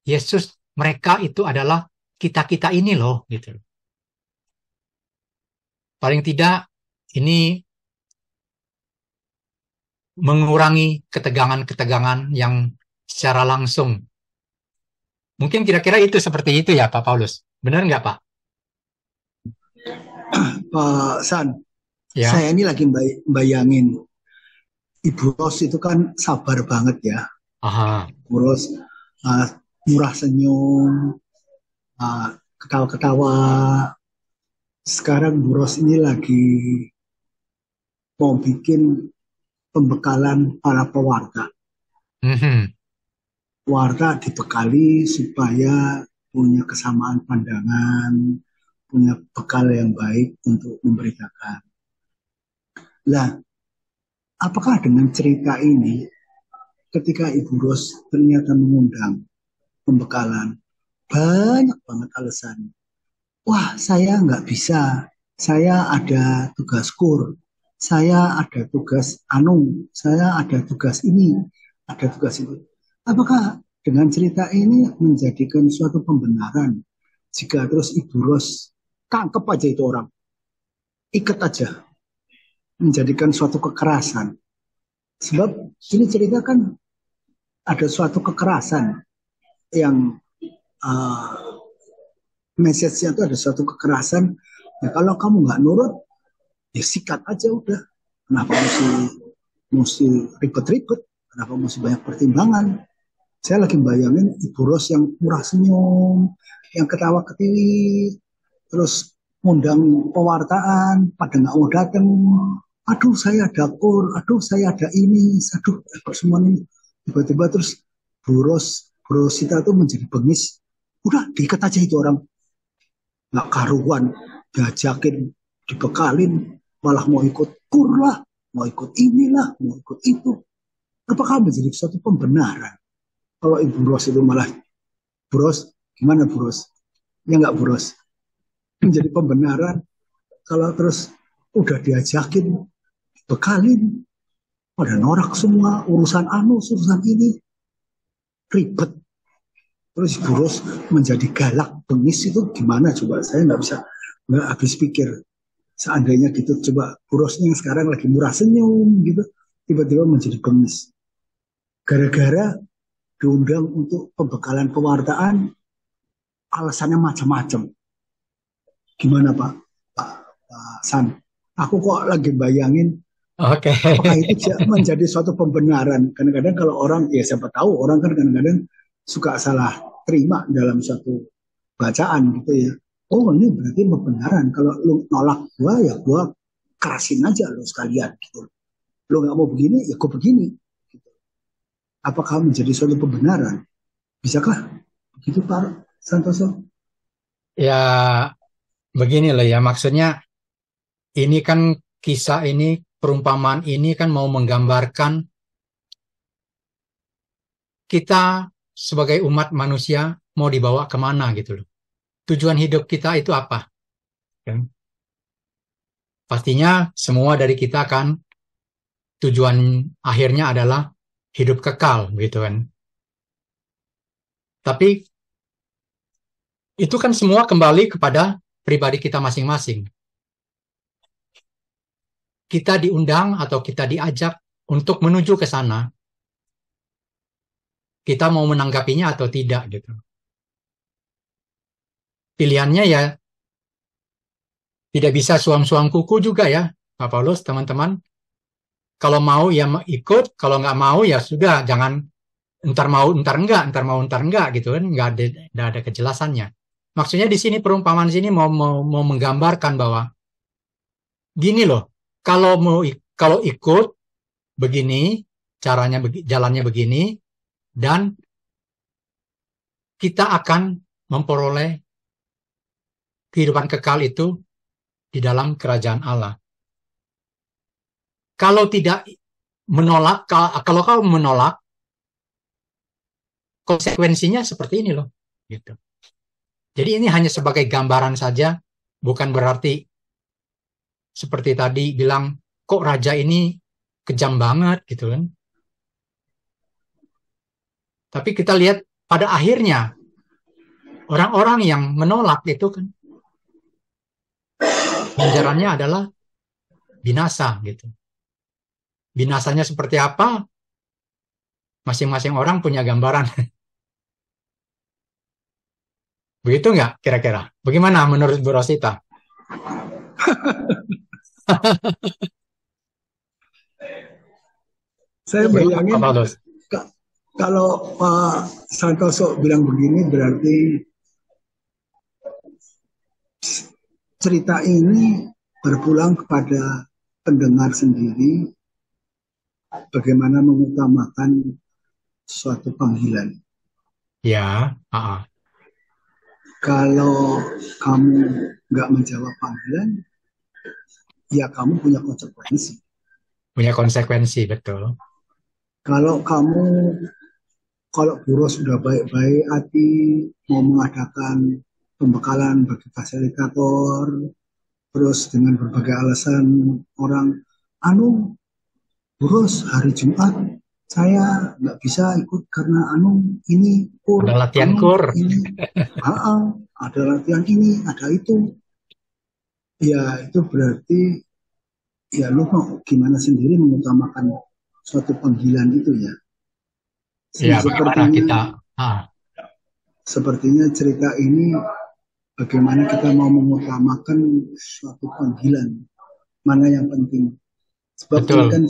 Yesus mereka itu adalah kita-kita ini loh gitu. paling tidak ini mengurangi ketegangan-ketegangan yang secara langsung. Mungkin kira-kira itu seperti itu ya Pak Paulus. Benar nggak Pak? Pak San, Ya. saya ini lagi bayangin Ibu Ros itu kan sabar banget ya. Aha. Ibu Ros murah senyum, ketawa-ketawa. Sekarang Bu Ros ini lagi mau bikin pembekalan para pewarta. Warta dibekali supaya punya kesamaan pandangan, punya bekal yang baik untuk memberitakan. Nah, apakah dengan cerita ini, ketika Ibu Ros ternyata mengundang pembekalan, banyak banget alasan. Wah, saya nggak bisa. Saya ada tugas kur. Saya ada tugas saya ada tugas ini, ada tugas itu. Apakah dengan cerita ini menjadikan suatu pembenaran? Jika terus Ibu Ros tangkep aja itu orang, ikat aja, menjadikan suatu kekerasan. Sebab ini cerita kan ada suatu kekerasan yang message-nya itu ada suatu kekerasan. Ya kalau kamu nggak nurut, ya sikat aja udah. Kenapa mesti ribet-ribet? Kenapa mesti banyak pertimbangan? Saya lagi bayangin Ibu Ros yang murah senyum, yang ketawa ketiwi, terus ngundang pewartaan, pada nggak mau datang. Aduh saya ada kur, aduh saya ada ini, aduh semua ini. Tiba-tiba terus Bu Rosita tuh menjadi bengis. Udah diikat aja itu orang. Nggak karuan, diajakin, dibekalin, malah mau ikut kur lah, mau ikut inilah, mau ikut itu. Apakah menjadi suatu pembenaran? Kalau Ibu Ros itu malah, Bu Ros, gimana Bu Ros? Ya nggak Bu Ros? Menjadi pembenaran, kalau terus udah diajakin, bekalin, pada norak semua, urusan urusan ini, ribet. Terus Ibu Ros menjadi galak, bengis itu gimana coba? Saya nggak habis pikir. Seandainya gitu, coba Bu Rosnya yang sekarang lagi murah senyum gitu, tiba-tiba menjadi bengis. Gara-gara diundang untuk pembekalan pewartaan, alasannya macam-macam. Gimana Pak San? Aku kok lagi bayangin, Oke. apakah itu menjadi suatu pembenaran? Kadang-kadang kalau orang, ya siapa tahu orang kan kadang-kadang suka salah terima dalam suatu bacaan gitu ya. Oh ini berarti pembenaran. Kalau lu nolak gua, ya gua kerasin aja lu sekalian gitu. Lu nggak mau begini, ya gua begini. Gitu. Apakah menjadi suatu pembenaran? Bisakah begitu Pak Santoso? Ya, begini loh ya, maksudnya ini kan kisah ini, perumpamaan ini kan mau menggambarkan kita sebagai umat manusia mau dibawa kemana gitu loh. Tujuan hidup kita itu apa? Ya. Pastinya semua dari kita kan tujuan akhirnya adalah hidup kekal gitu kan. Tapi itu kan semua kembali kepada pribadi kita masing-masing. Kita diundang atau kita diajak untuk menuju ke sana. Kita mau menanggapinya atau tidak gitu. Pilihannya ya tidak bisa suam-suam kuku juga ya, Pak Paulus, teman-teman. Kalau mau ya ikut, kalau nggak mau ya sudah, jangan entar mau entar enggak gitu kan, nggak ada kejelasannya. Maksudnya di sini perumpamaan sini mau menggambarkan bahwa gini loh, kalau ikut begini, caranya jalannya begini, dan kita akan memperoleh kehidupan kekal itu di dalam kerajaan Allah. Kalau tidak menolak, kalau kau menolak, konsekuensinya seperti ini loh, gitu. Jadi ini hanya sebagai gambaran saja, bukan berarti seperti tadi bilang kok raja ini kejam banget gitu kan. Tapi kita lihat pada akhirnya orang-orang yang menolak itu kan ganjarannya adalah binasa gitu. Binasanya seperti apa? Masing-masing orang punya gambaran. Begitu nggak kira-kira? Bagaimana menurut Bu Rosita? Saya Bagaimana Pak bayangin Paulus? kalau Pak Santoso bilang begini berarti cerita ini berpulang kepada pendengar sendiri bagaimana mengutamakan suatu panggilan. Ya, Kalau kamu nggak menjawab panggilan, ya kamu punya konsekuensi. punya konsekuensi, betul. Kalau buruh sudah baik-baik hati mau mengadakan pembekalan bagi fasilitator, terus dengan berbagai alasan orang, Buros hari Jumat saya nggak bisa ikut karena ini Ada latihan kur. ini, ada latihan ini, ada itu. Ya itu berarti ya lu mau gimana sendiri mengutamakan suatu panggilan itu ya. Ya, bagaimana kita? Sepertinya cerita ini bagaimana kita mau mengutamakan suatu panggilan, mana yang penting. Sebab Betul. ini kan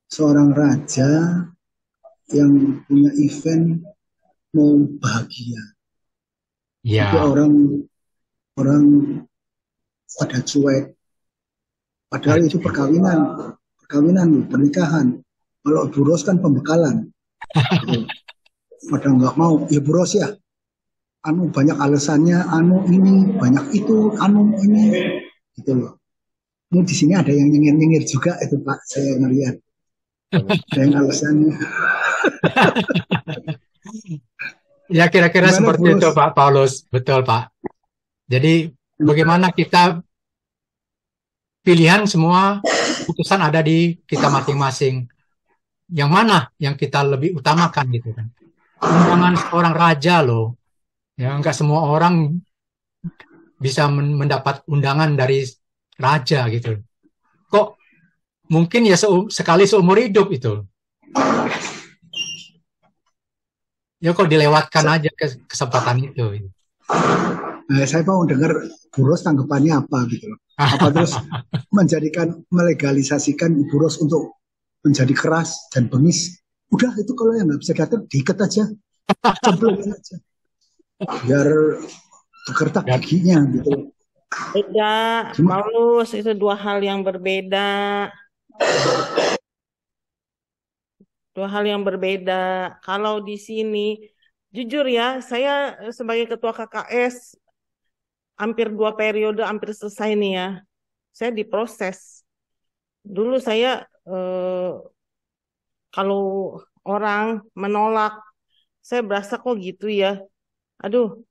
seorang raja yang punya event mau bahagia. Tapi Ya, orang pada cuek. Padahal itu perkawinan, pernikahan. Kalau buros kan pembekalan. Gitu. Pada nggak mau, ya buros ya. Banyak alasannya, ini, banyak itu, ini. Gitu loh. Ini di sini ada yang nyengir-nyengir juga itu Pak, saya ngelihat. Ada yang alasannya. ya kira-kira Gimana, seperti Bos? itu Pak Paulus. Betul Pak. Jadi bagaimana kita pilihan semua putusan ada di kita masing-masing. Yang mana yang kita lebih utamakan gitu kan. Undangan seorang raja loh. Ya, nggak semua orang bisa mendapat undangan dari raja gitu. Kok mungkin ya sekali seumur hidup itu. Ya kok dilewatkan aja kesempatan itu. Saya mau dengar buros tanggapannya apa gitu loh. Apa terus melegalisasikan buros untuk menjadi keras dan bengis. Udah itu kalau yang nggak bisa datang diikat aja, cemplungin aja, biar tergertak giginya gitu. Beda, Paulus, itu dua hal yang berbeda. Dua hal yang berbeda. Kalau di sini, jujur ya, saya sebagai ketua KKS hampir 2 periode, hampir selesai nih ya. Saya diproses. Dulu saya kalau orang menolak, saya berasa kok gitu ya. Aduh,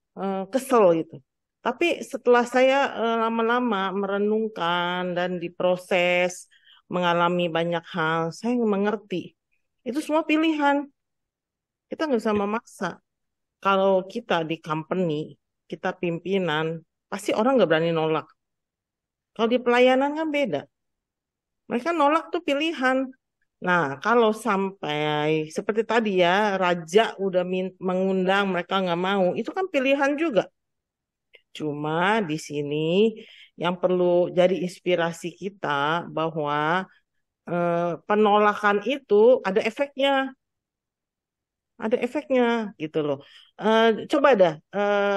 kesel gitu. Tapi setelah saya lama-lama merenungkan dan diproses, mengalami banyak hal, saya mengerti. Itu semua pilihan. Kita nggak bisa memaksa. Kalau kita di company, kita pimpinan, pasti orang nggak berani nolak. Kalau di pelayanan kan beda. Mereka nolak tuh pilihan. Nah, kalau sampai seperti tadi ya, raja udah mengundang, mereka nggak mau, itu kan pilihan juga. Cuma di sini yang perlu jadi inspirasi kita bahwa penolakan itu ada efeknya. Ada efeknya gitu loh. Coba dah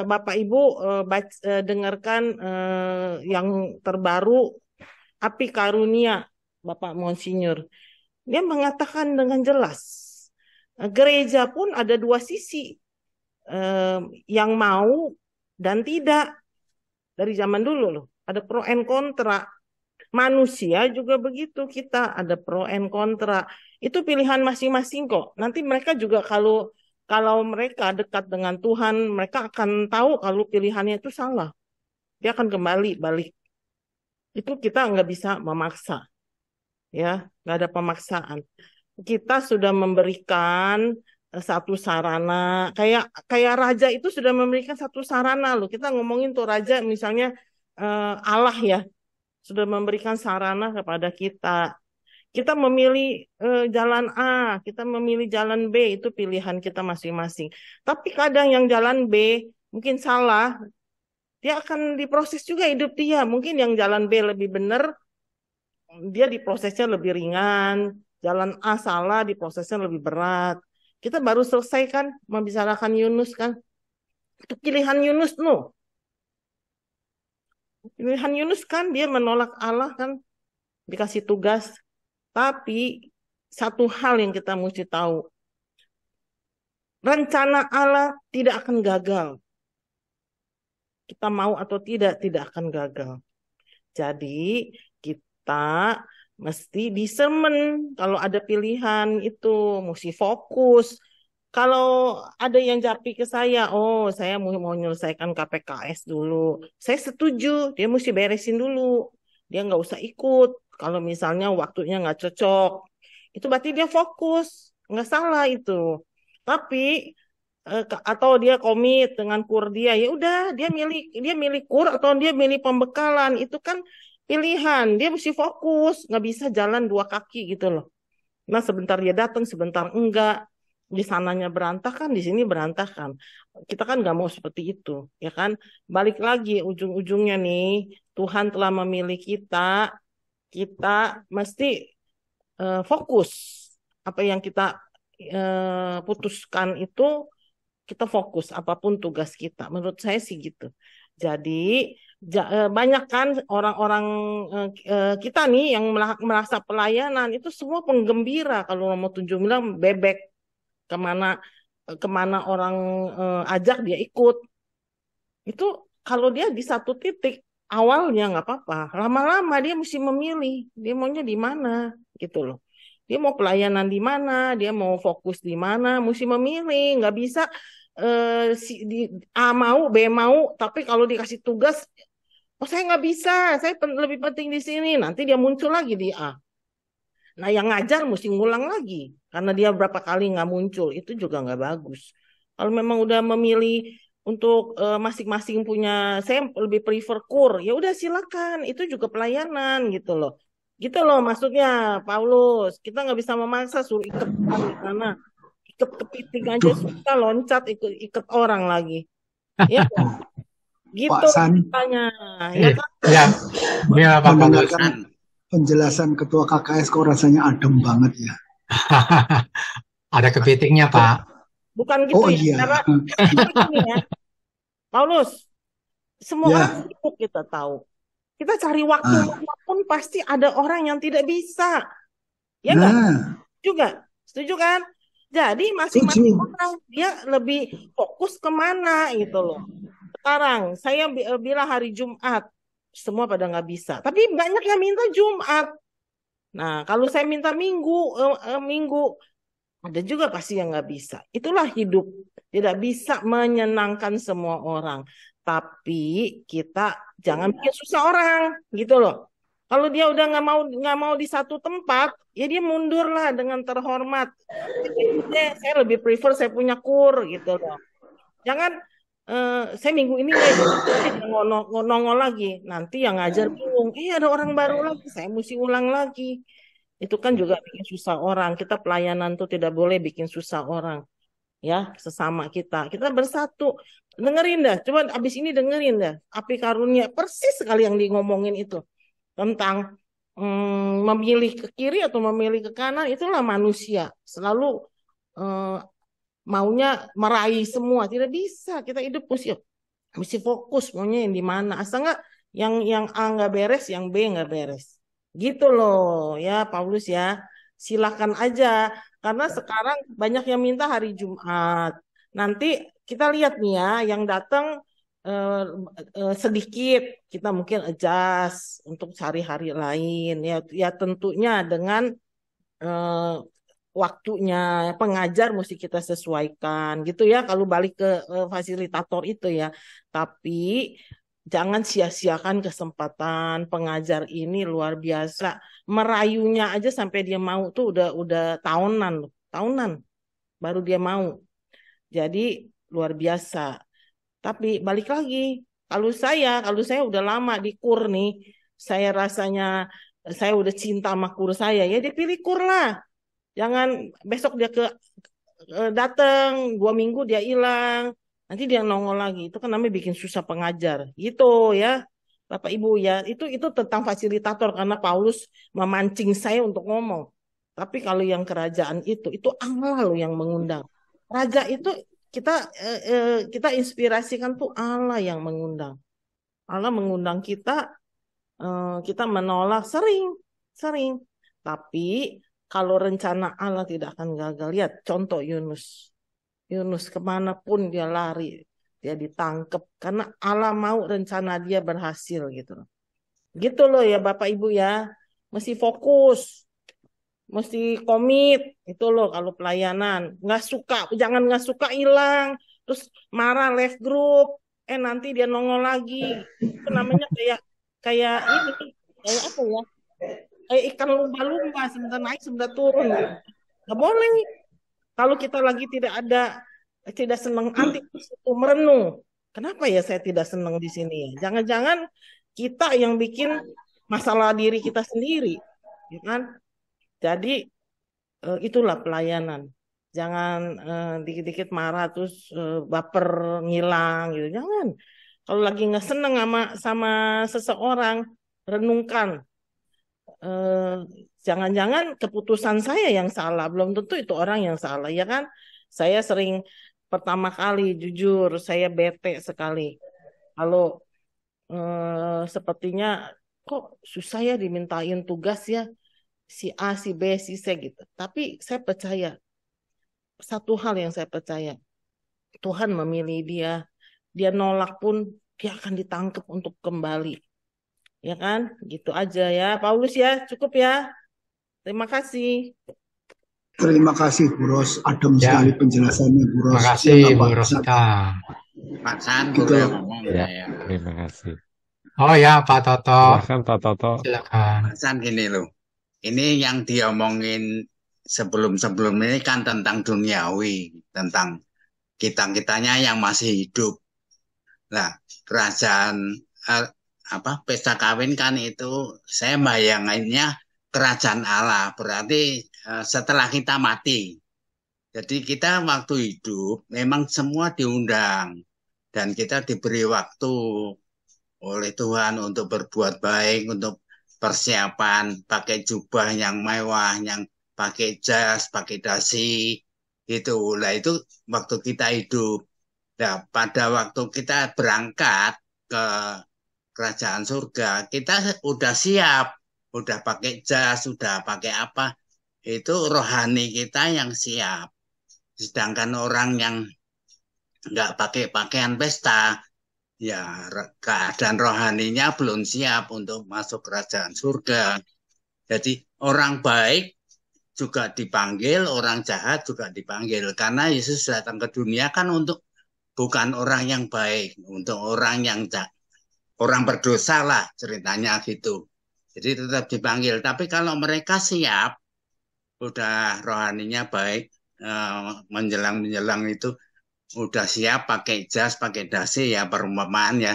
Bapak Ibu dengarkan yang terbaru Api Karunia Bapak Monsinyur. Dia mengatakan dengan jelas, gereja pun ada dua sisi, yang mau dan tidak. Dari zaman dulu loh, ada pro and kontra. Manusia juga begitu, kita ada pro and kontra. Itu pilihan masing-masing kok. Nanti mereka juga kalau mereka dekat dengan Tuhan, mereka akan tahu kalau pilihannya itu salah. Dia akan kembali balik. Itu kita nggak bisa memaksa. Ya, nggak ada pemaksaan. Kita sudah memberikan satu sarana, kayak raja itu sudah memberikan satu sarana loh. Kita ngomongin tuh raja misalnya Allah ya. sudah memberikan sarana kepada kita. Kita memilih jalan A, kita memilih jalan B, itu pilihan kita masing-masing. Tapi kadang yang jalan B mungkin salah, dia akan diproses juga hidup dia. Mungkin yang jalan B lebih benar, dia diprosesnya lebih ringan. Jalan A salah, diprosesnya lebih berat. Kita baru selesai kan membicarakan Yunus kan. Itu pilihan Yunus no. Pilihan Yunus kan dia menolak Allah kan, dikasih tugas. Tapi satu hal yang kita mesti tahu, rencana Allah tidak akan gagal. Kita mau atau tidak akan gagal. Jadi kita mesti discernment kalau ada pilihan itu, mesti fokus. Kalau ada yang japri ke saya, oh saya mau menyelesaikan KPKS dulu. Saya setuju, dia mesti beresin dulu. Dia nggak usah ikut. Kalau misalnya waktunya nggak cocok, itu berarti dia fokus, nggak salah itu. Tapi atau dia komit dengan kur dia, ya udah dia milih kur atau dia milih pembekalan, itu kan pilihan. Dia mesti fokus, nggak bisa jalan dua kaki gitu loh. Nah sebentar dia datang, sebentar enggak. Di sananya berantakan, di sini berantakan. Kita kan nggak mau seperti itu, ya kan? Balik lagi ujung-ujungnya nih, Tuhan telah memilih kita. Kita mesti fokus apa yang kita putuskan itu, kita fokus apapun tugas kita. Menurut saya sih gitu. Jadi banyak kan orang-orang kita nih yang merasa pelayanan itu semua penggembira. Kalau mau tunjuk bilang bebek, kemana orang ajak dia ikut. Itu kalau dia di satu titik awalnya nggak apa-apa, lama-lama dia mesti memilih, dia maunya di mana gitu loh. Dia mau pelayanan di mana, dia mau fokus di mana, mesti memilih. Nggak bisa A mau, B mau, tapi kalau dikasih tugas, oh saya nggak bisa, saya lebih penting di sini. Nanti dia muncul lagi di A. Nah yang ngajar mesti ngulang lagi, karena dia berapa kali nggak muncul, itu juga nggak bagus. Kalau memang udah memilih untuk masing-masing punya, saya lebih prefer kur, ya udah silakan, itu juga pelayanan gitu loh maksudnya Paulus. Kita nggak bisa memaksa suruh ikat di sana, ikat kepiting aja suka loncat ikat orang lagi ya gitu Pak San, ceritanya ya kan. Ya Pak Paulus. mendengarkan penjelasan Ketua KKS kok rasanya adem banget ya. Ada kepitingnya Pak. Bukan gitu Oh ya, iya. karena gini ya, Paulus, semua Ya. orang sibuk kita tahu. Kita cari waktu apapun pasti ada orang yang tidak bisa. Ya enggak? Nah, Setuju kan? Jadi masing-masing Setuju. orang dia lebih fokus kemana gitu loh. Sekarang saya bilang hari Jumat, semua pada nggak bisa. Tapi banyak yang minta Jumat. Nah, kalau saya minta Minggu, ada juga pasti yang nggak bisa. Itulah hidup. Tidak bisa menyenangkan semua orang. Tapi kita jangan bikin susah orang, gitu loh. Kalau dia udah nggak mau di satu tempat, ya dia mundur lah dengan terhormat. Saya lebih prefer saya punya kur, gitu loh. Jangan saya minggu ini nongol lagi. Nanti yang ngajar bingung. Ada orang baru lagi, saya mesti ulang lagi. Itu kan juga bikin susah orang. Kita pelayanan tuh tidak boleh bikin susah orang. Ya, sesama kita. Kita bersatu. Dengerin dah. Coba abis ini dengerin dah. Api karunia. Persis sekali yang di ngomongin itu. Tentang memilih ke kiri atau memilih ke kanan. Itulah manusia. Selalu maunya meraih semua. Tidak bisa. Kita hidup mesti fokus. Maunya yang di mana. Asal nggak yang A nggak beres, yang B nggak beres. Gitu loh ya Paulus ya. Silakan aja. Karena sekarang banyak yang minta hari Jumat. Nanti kita lihat nih ya, yang datang sedikit, kita mungkin adjust untuk cari hari lain. Ya tentunya dengan waktunya pengajar mesti kita sesuaikan gitu ya. Kalau balik ke fasilitator itu ya. Tapi jangan sia-siakan kesempatan. Pengajar ini luar biasa. Merayunya aja sampai dia mau tuh udah tahunan baru dia mau. Jadi luar biasa. Tapi balik lagi, kalau saya udah lama di kur nih, saya rasanya saya udah cinta sama kur saya, ya dia pilih kur lah. Jangan besok dia datang 2 minggu dia hilang, nanti dia nongol lagi. Itu kan namanya bikin susah pengajar, gitu ya, Bapak Ibu ya. Itu tentang fasilitator karena Paulus memancing saya untuk ngomong. Tapi kalau yang kerajaan itu Allah loh yang mengundang. Raja itu kita inspirasikan tuh Allah yang mengundang. Allah mengundang kita menolak sering. Tapi kalau rencana Allah tidak akan gagal. Lihat contoh Yunus. Yunus kemanapun dia lari, dia ditangkap karena Allah mau rencana dia berhasil gitu. Gitu loh ya Bapak Ibu ya. Mesti fokus, mesti komit itu loh kalau pelayanan. Jangan nggak suka hilang, terus marah left group, nanti dia nongol lagi. Itu namanya kayak ini, kayak apa ya? Kayak ikan lumba-lumba, sebentar naik sebentar turun. Nggak boleh. Kalau kita lagi tidak senang hati, itu merenung. Kenapa ya saya tidak senang di sini ya? Jangan-jangan kita yang bikin masalah diri kita sendiri, ya kan? Jadi itulah pelayanan. Jangan dikit-dikit marah terus baper ngilang gitu. Jangan. Kalau lagi nggak seneng sama seseorang, renungkan. Jangan-jangan keputusan saya yang salah, belum tentu itu orang yang salah, ya kan? Saya sering pertama kali jujur saya bete sekali. Kalau sepertinya kok susah ya dimintain tugas ya si A, si B, si C gitu. Tapi saya percaya satu hal yang saya percaya, Tuhan memilih dia. Dia nolak pun dia akan ditangkap untuk kembali. Ya kan? Gitu aja ya. Paulus ya, cukup ya. Terima kasih. Terima kasih Bu Ros, adem Ya. sekali penjelasannya Bu Ros. Terima kasih Ya, Bu Pak. Rosita. Pak San, Gitu. boleh ngomong Ya, ya. terima kasih. Oh ya Pak Toto, Silahkan Pak Toto. silakan. Pak San gini loh, ini yang diomongin sebelum ini kan tentang duniawi, tentang kita-kitanya yang masih hidup. Nah, kerajaan pesta kawin kan itu saya bayanginnya kerajaan Allah, berarti setelah kita mati. Jadi kita waktu hidup memang semua diundang dan kita diberi waktu oleh Tuhan untuk berbuat baik, untuk persiapan, pakai jubah yang mewah, yang pakai jas, pakai dasi, gitu. Nah itu waktu kita hidup. Nah pada waktu kita berangkat ke kerajaan surga, kita udah siap, udah pakai jas, udah pakai apa, itu rohani kita yang siap. Sedangkan orang yang nggak pakai pakaian pesta, ya keadaan rohaninya belum siap untuk masuk kerajaan surga. Jadi orang baik juga dipanggil, orang jahat juga dipanggil. Karena Yesus datang ke dunia kan untuk bukan orang yang baik, untuk orang yang orang berdosa lah ceritanya gitu. Jadi tetap dipanggil. Tapi kalau mereka siap, udah rohaninya baik, menjelang itu udah siap pakai jas, pakai dasi ya perumpamaan ya.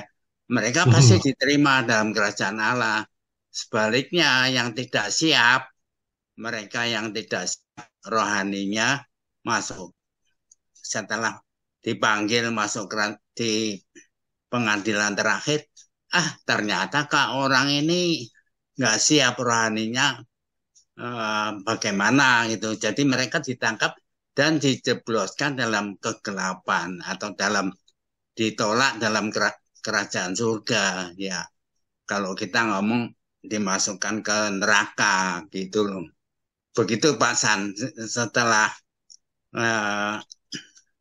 Mereka pasti diterima dalam kerajaan Allah. Sebaliknya yang tidak siap, mereka yang tidak siap rohaninya masuk. Setelah dipanggil masuk di pengadilan terakhir, ternyata Kak orang ini nggak siap rohaninya, bagaimana gitu. Jadi mereka ditangkap dan dijebloskan dalam kegelapan atau ditolak dalam kerajaan surga ya. Kalau kita ngomong dimasukkan ke neraka gitu loh. Begitu Pak San. Setelah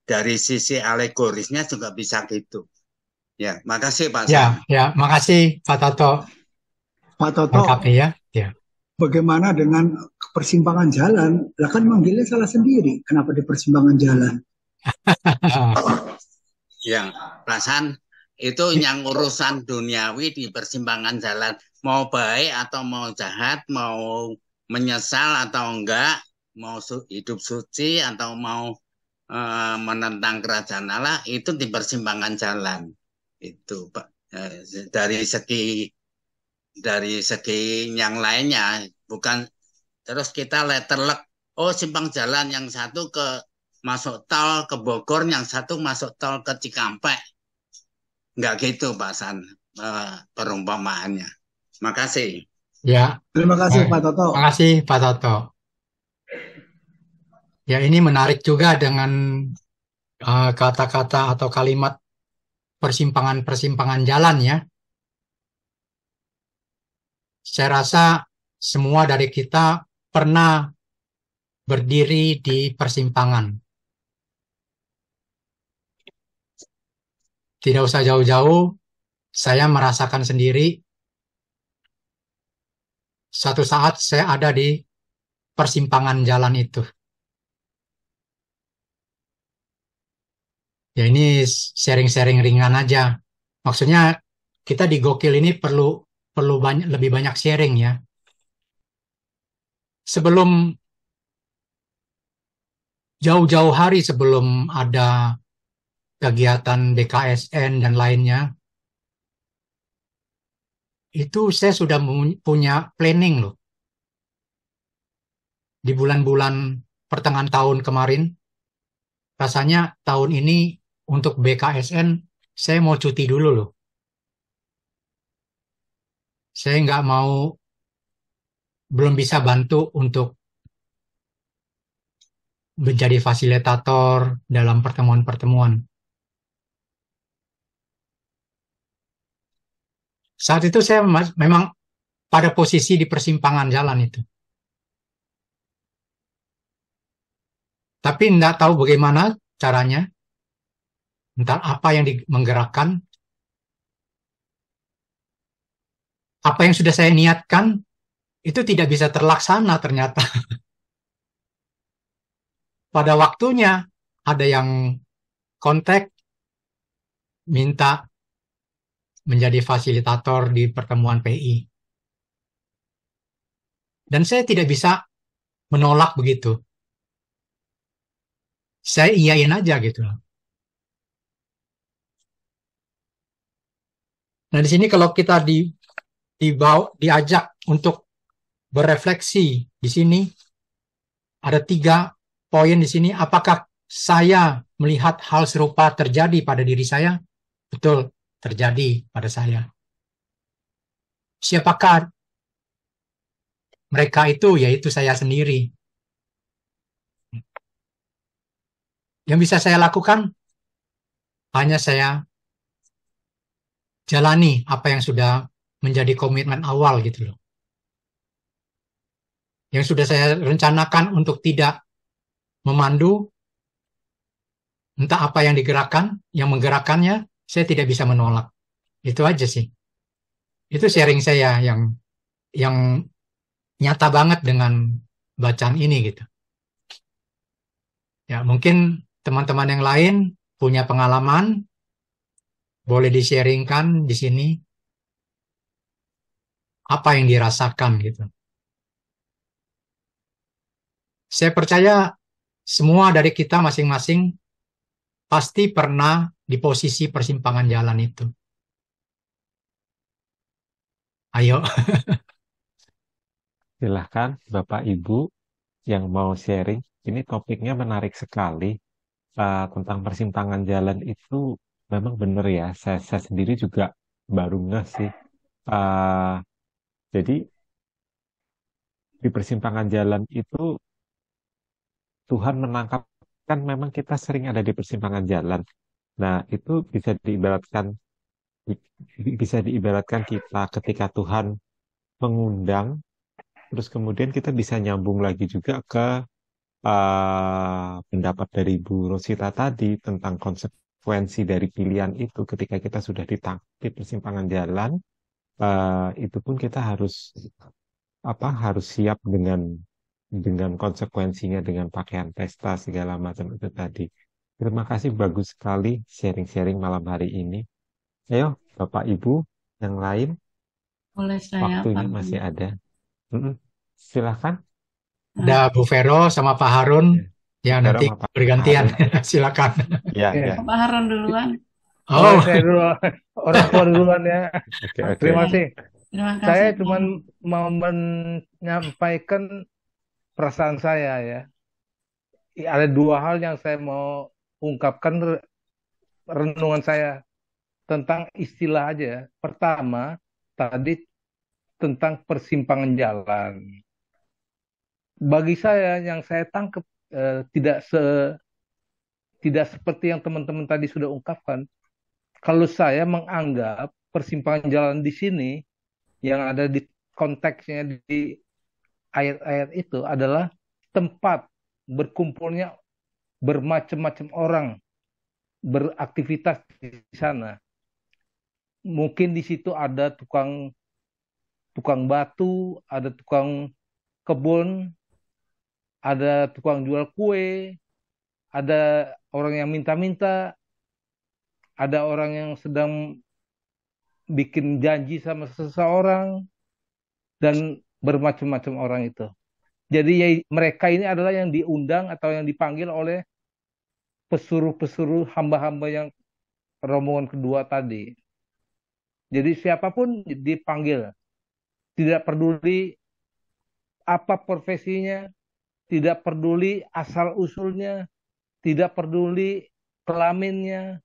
dari sisi alegorisnya juga bisa gitu. Ya, makasih Pak San. Ya, makasih Pak Toto. Pak Toto, Lengkapi ya. bagaimana dengan persimpangan jalan? Lah kan manggilnya salah sendiri. Kenapa di persimpangan jalan? Yang Pak itu yang urusan duniawi di persimpangan jalan. Mau baik atau mau jahat, mau menyesal atau enggak, mau hidup suci atau mau menentang kerajaan Allah, itu di persimpangan jalan. Itu Pak. Dari segi dari segi yang lainnya, bukan terus kita letterlek, oh simpang jalan yang satu ke masuk tol ke Bogor, yang satu masuk tol ke Cikampek. Nggak gitu Pak San, perumpamaannya. Makasih. Ya, Terima kasih Pak Toto. terima kasih Pak Toto. Ya, ini menarik juga dengan kata-kata atau kalimat persimpangan-persimpangan jalan ya. Saya rasa semua dari kita pernah berdiri di persimpangan. Tidak usah jauh-jauh, saya merasakan sendiri. Suatu saat saya ada di persimpangan jalan itu. Ya ini sharing-sharing ringan aja. Maksudnya kita di Gokil ini perlu lebih banyak sharing ya. Sebelum jauh-jauh hari sebelum ada kegiatan BKSN dan lainnya, itu saya sudah punya planning loh. Di bulan-bulan pertengahan tahun kemarin, rasanya tahun ini untuk BKSN saya mau cuti dulu loh. Saya nggak mau, belum bisa bantu untuk menjadi fasilitator dalam pertemuan-pertemuan. Saat itu saya memang pada posisi di persimpangan jalan itu. Tapi nggak tahu bagaimana caranya, entah apa yang menggerakkan, apa yang sudah saya niatkan, itu tidak bisa terlaksana ternyata. Pada waktunya, ada yang kontak, minta menjadi fasilitator di pertemuan PI. Dan saya tidak bisa menolak begitu. Saya iyain aja gitu. Nah di sini kalau kita diajak untuk berefleksi di sini, ada 3 poin di sini. Apakah saya melihat hal serupa terjadi pada diri saya? Betul, terjadi pada saya. Siapakah mereka itu? Yaitu saya sendiri. Yang bisa saya lakukan, hanya saya jalani apa yang sudah menjadi komitmen awal gitu loh. Yang sudah saya rencanakan untuk tidak memandu, entah apa yang digerakkan, yang menggerakkannya, saya tidak bisa menolak. Itu aja sih. Itu sharing saya yang nyata banget dengan bacaan ini gitu. Ya, mungkin teman-teman yang lain punya pengalaman, boleh di-sharingkan di sini apa yang dirasakan gitu. Saya percaya semua dari kita masing-masing pasti pernah di posisi persimpangan jalan itu. Ayo. Silahkan Bapak Ibu yang mau sharing. Ini topiknya menarik sekali. Tentang persimpangan jalan itu memang benar ya. Saya sendiri juga baru ngeh sih. Jadi di persimpangan jalan itu Tuhan menangkap, kan memang kita sering ada di persimpangan jalan. Nah, itu bisa diibaratkan kita ketika Tuhan mengundang, terus kemudian kita bisa nyambung lagi juga ke pendapat dari Bu Rosita tadi tentang konsekuensi dari pilihan itu. Ketika kita sudah ditangkap di persimpangan jalan, itu pun kita harus siap dengan konsekuensinya, dengan pakaian pesta segala macam itu tadi. Terima kasih, bagus sekali sharing-sharing malam hari ini. Ayo Bapak Ibu yang lain, Boleh saya, waktunya Pak? masih ada. Silakan. Ada Bu Vero sama Pak Harun. Ya, Vero nanti sama Pak bergantian. Harun. Silakan. Ya, ya. Pak Harun duluan. Oh, Saya dulu, orang tua duluan ya. Oke. Terima kasih. Terima Saya kasih, cuma Bang. mau menyampaikan perasaan saya ya. Ada dua hal yang saya mau ungkapkan renungan saya tentang istilah aja. Pertama, tadi tentang persimpangan jalan. Bagi saya yang saya tangkap tidak seperti yang teman-teman tadi sudah ungkapkan. Kalau saya menganggap persimpangan jalan di sini yang ada di konteksnya di ayat-ayat itu adalah tempat berkumpulnya bermacam-macam orang beraktivitas di sana. Mungkin di situ ada tukang tukang batu, ada tukang kebun, ada tukang jual kue, ada orang yang minta-minta, ada orang yang sedang bikin janji sama seseorang, dan bermacam-macam orang itu. Jadi ya, mereka ini adalah yang diundang atau yang dipanggil oleh pesuruh-pesuruh hamba-hamba yang rombongan kedua tadi. Jadi siapapun dipanggil, tidak peduli apa profesinya, tidak peduli asal-usulnya, tidak peduli kelaminnya,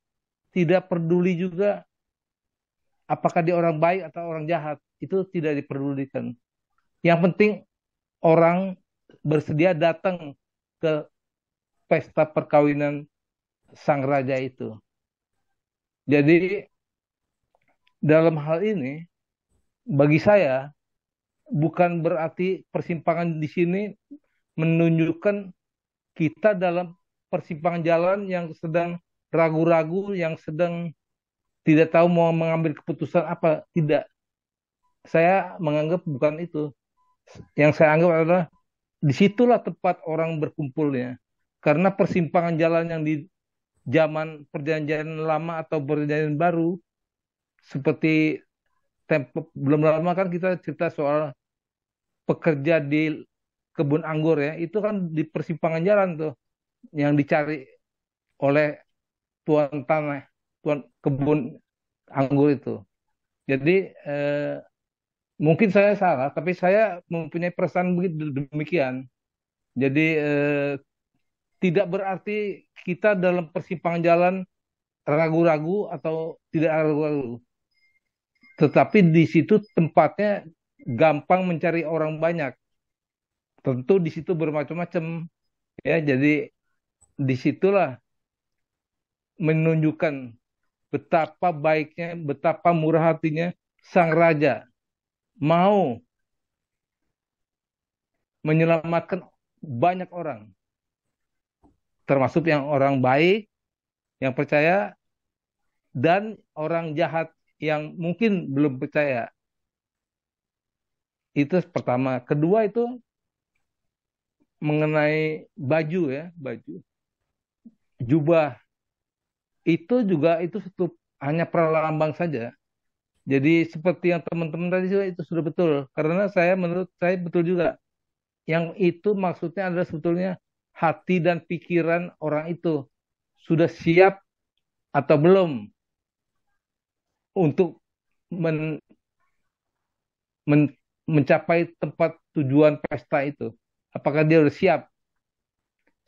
tidak peduli juga apakah dia orang baik atau orang jahat, itu tidak diperdulikan. Yang penting orang bersedia datang ke pesta perkawinan sang raja itu. Jadi dalam hal ini bagi saya bukan berarti persimpangan di sini menunjukkan kita dalam persimpangan jalan yang sedang ragu-ragu, yang sedang tidak tahu mau mengambil keputusan apa. Tidak. Saya menganggap bukan itu. Yang saya anggap adalah disitulah tempat orang berkumpulnya. Karena persimpangan jalan yang di zaman perjanjian lama atau perjanjian baru, seperti belum lama kan kita cerita soal pekerja di kebun anggur ya, itu kan di persimpangan jalan tuh yang dicari oleh tuan tanah, tuan kebun anggur itu. Jadi mungkin saya salah, tapi saya mempunyai perasaan begitu demikian. Jadi tidak berarti kita dalam persimpangan jalan ragu-ragu atau tidak ragu-ragu. Tetapi di situ tempatnya gampang mencari orang banyak. Tentu di situ bermacam-macam ya. Jadi disitulah menunjukkan betapa baiknya, betapa murah hatinya sang raja mau menyelamatkan banyak orang, termasuk yang orang baik, yang percaya, dan orang jahat yang mungkin belum percaya. Itu pertama. Kedua itu mengenai baju ya, baju. Jubah itu juga itu hanya perlambang saja. Jadi seperti yang teman-teman tadi itu sudah betul. Karena menurut saya betul juga. Yang itu maksudnya adalah sebetulnya hati dan pikiran orang itu sudah siap atau belum untuk men- men- mencapai tempat tujuan pesta itu. Apakah dia sudah siap?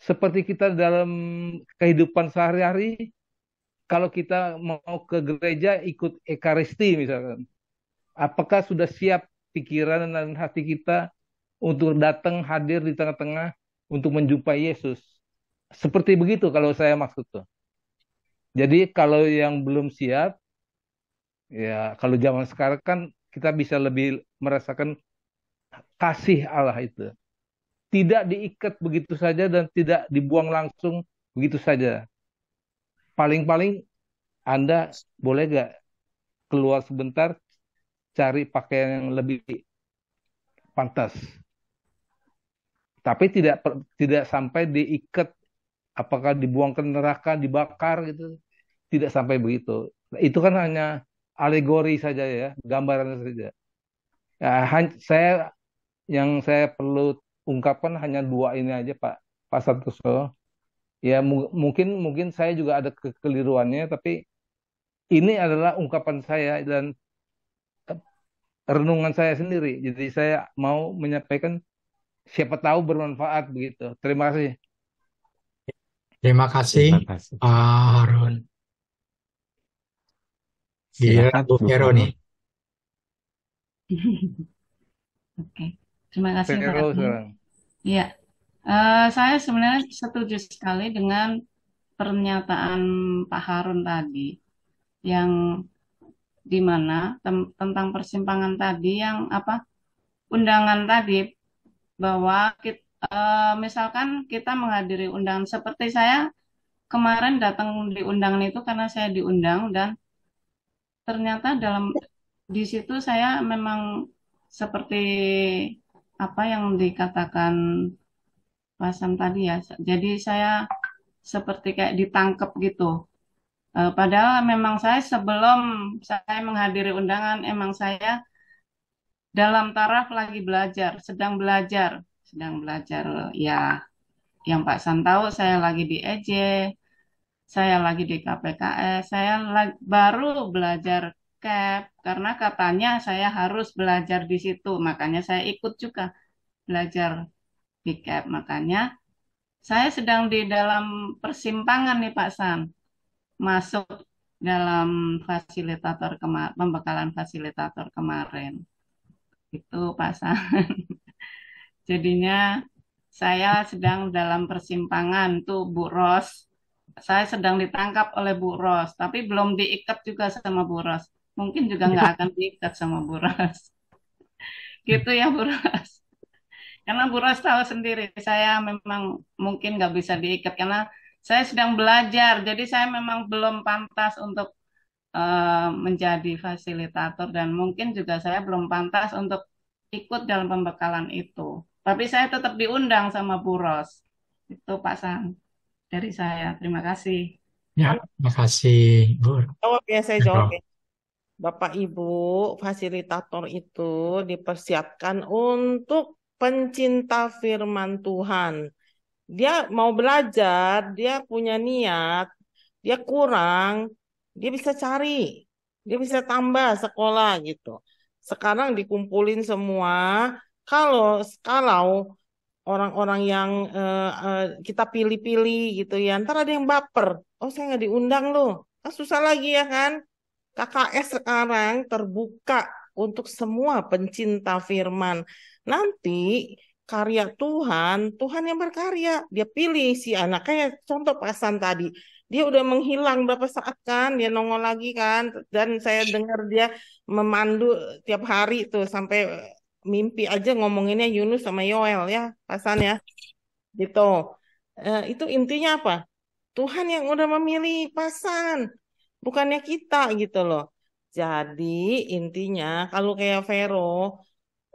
Seperti kita dalam kehidupan sehari-hari, kalau kita mau ke gereja ikut ekaristi misalkan, apakah sudah siap pikiran dan hati kita untuk datang hadir di tengah-tengah untuk menjumpai Yesus? Seperti begitu kalau saya maksud tuh. Jadi kalau yang belum siap, ya kalau zaman sekarang kan kita bisa lebih merasakan kasih Allah itu. Tidak diikat begitu saja dan tidak dibuang langsung begitu saja. Paling-paling Anda boleh gak keluar sebentar cari pakaian yang lebih pantas. Tapi tidak sampai diikat, apakah dibuang ke neraka, dibakar gitu. Tidak sampai begitu. Itu kan hanya alegori saja ya, gambaran saja. Ya, saya perlu ungkapkan hanya dua ini aja Pak Santoso. Ya mungkin saya juga ada kekeliruannya, tapi ini adalah ungkapan saya dan renungan saya sendiri. Jadi saya mau menyampaikan, siapa tahu bermanfaat begitu. Terima kasih. Terima kasih, Terima kasih. Pak Harun. Giliran Silakan Bu Bu Vero Vero. nih. Oke, terima kasih Pak Vero Arni. sekarang. Iya, saya sebenarnya setuju sekali dengan pernyataan Pak Harun tadi, yang di mana tentang persimpangan tadi, yang apa, undangan tadi, bahwa misalkan kita menghadiri undangan, seperti saya kemarin datang di undangan itu karena saya diundang, dan ternyata di situ saya memang seperti apa yang dikatakan Pasam tadi ya. Jadi saya seperti kayak ditangkep gitu. Padahal memang saya sebelum saya menghadiri undangan, emang saya dalam taraf lagi belajar, sedang belajar ya. Yang Pak San tahu, saya lagi di EJ, saya lagi di KPKS, saya baru belajar CAP karena katanya saya harus belajar di situ, makanya saya ikut juga belajar di CAP. Makanya saya sedang di dalam persimpangan nih Pak San, masuk dalam pembekalan fasilitator kemarin. Itu Pak San. Jadinya saya sedang dalam persimpangan tuh Bu Ros. Saya sedang ditangkap oleh Bu Ros, tapi belum diikat juga sama Bu Ros. Mungkin juga nggak akan diikat sama Bu Ros. Gitu ya Bu Ros. Karena Bu Ros tahu sendiri, saya memang mungkin nggak bisa diikat karena saya sedang belajar. Jadi saya memang belum pantas untuk menjadi fasilitator, dan mungkin juga saya belum pantas untuk ikut dalam pembekalan itu. Tapi saya tetap diundang sama Bu Ros. Itu Pak San dari saya. Terima kasih. Ya, terima kasih, Bu Jawab ya, saya Vero. jawab ya. Bapak Ibu, fasilitator itu dipersiapkan untuk pencinta firman Tuhan. Dia mau belajar, dia punya niat, dia kurang, dia bisa cari, dia bisa tambah sekolah gitu. Sekarang dikumpulin semua. Kalau orang-orang yang kita pilih-pilih gitu ya, ntar ada yang baper. Oh, saya nggak diundang loh. Kan susah lagi ya kan? KKS sekarang terbuka untuk semua pencinta firman. Nanti karya Tuhan, Tuhan yang berkarya. Dia pilih si anak. Kayak contoh pasan tadi. Dia udah menghilang berapa saat kan, dia nongol lagi kan. Dan saya dengar dia memandu tiap hari tuh sampai mimpi aja ngomonginnya Yunus sama Yoel ya, pasan ya. Gitu. Itu intinya apa? Tuhan yang udah memilih pasan, bukannya kita gitu loh. Jadi intinya kalau kayak Vero,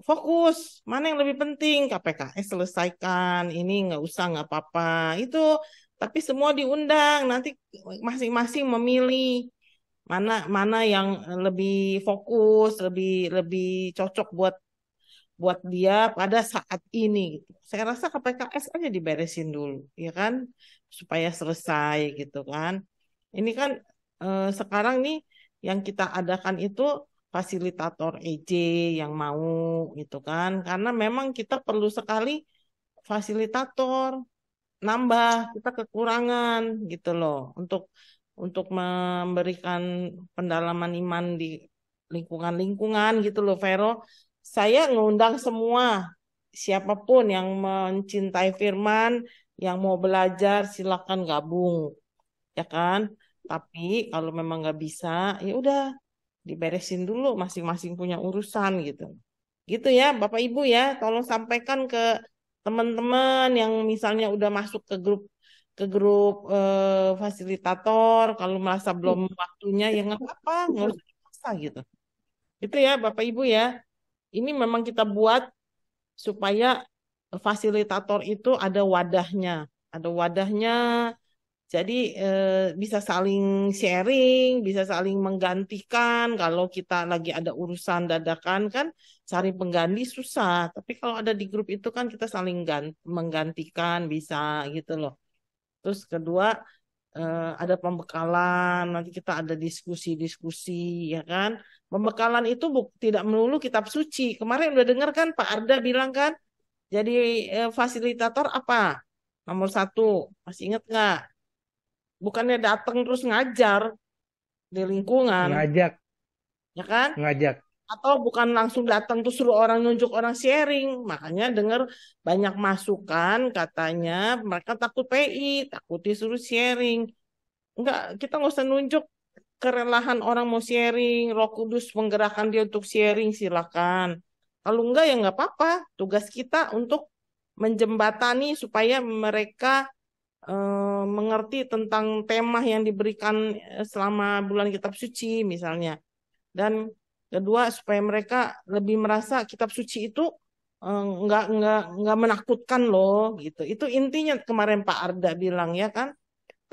fokus mana yang lebih penting, KPKS selesaikan, ini nggak usah nggak apa-apa itu. Tapi semua diundang, nanti masing-masing memilih mana mana yang lebih fokus, lebih lebih cocok buat buat dia pada saat ini gitu. Saya rasa KPKS aja diberesin dulu, ya kan, supaya selesai gitu kan. Ini kan sekarang nih yang kita adakan itu fasilitator EJ yang mau gitu kan, karena memang kita perlu sekali fasilitator, nambah kita kekurangan gitu loh untuk memberikan pendalaman iman di lingkungan-lingkungan gitu loh Vero. Saya ngundang semua siapapun yang mencintai firman, yang mau belajar silakan gabung, ya kan? Tapi kalau memang nggak bisa, ya udah diberesin dulu masing-masing punya urusan gitu. Gitu ya, Bapak Ibu ya, tolong sampaikan ke teman-teman yang misalnya udah masuk ke grup fasilitator, kalau merasa belum waktunya ya nggak apa-apa, nggak usah dipaksa gitu. Itu ya, Bapak Ibu ya. Ini memang kita buat supaya fasilitator itu ada wadahnya. Jadi bisa saling sharing, bisa saling menggantikan. Kalau kita lagi ada urusan dadakan kan cari pengganti susah. Tapi kalau ada di grup itu kan kita saling menggantikan bisa gitu loh. Terus kedua ada pembekalan, nanti kita ada diskusi-diskusi, ya kan? Pembekalan itu tidak melulu kitab suci. Kemarin udah dengar kan Pak Arda bilang kan, jadi fasilitator apa? Nomor satu, masih ingat nggak? Bukannya datang terus ngajar di lingkungan, Ngajak, ya kan? ngajak. Atau bukan langsung datang terus suruh orang nunjuk orang sharing. Makanya dengar banyak masukan katanya mereka takut PI, takut disuruh sharing. Enggak, kita nggak usah nunjuk kerelahan orang mau sharing, Roh Kudus menggerakkan dia untuk sharing, silakan. Kalau enggak ya enggak apa-apa. Tugas kita untuk menjembatani supaya mereka mengerti tentang tema yang diberikan selama bulan kitab suci misalnya. Dan kedua supaya mereka lebih merasa kitab suci itu enggak menakutkan loh gitu. Itu intinya kemarin Pak Arda bilang ya kan.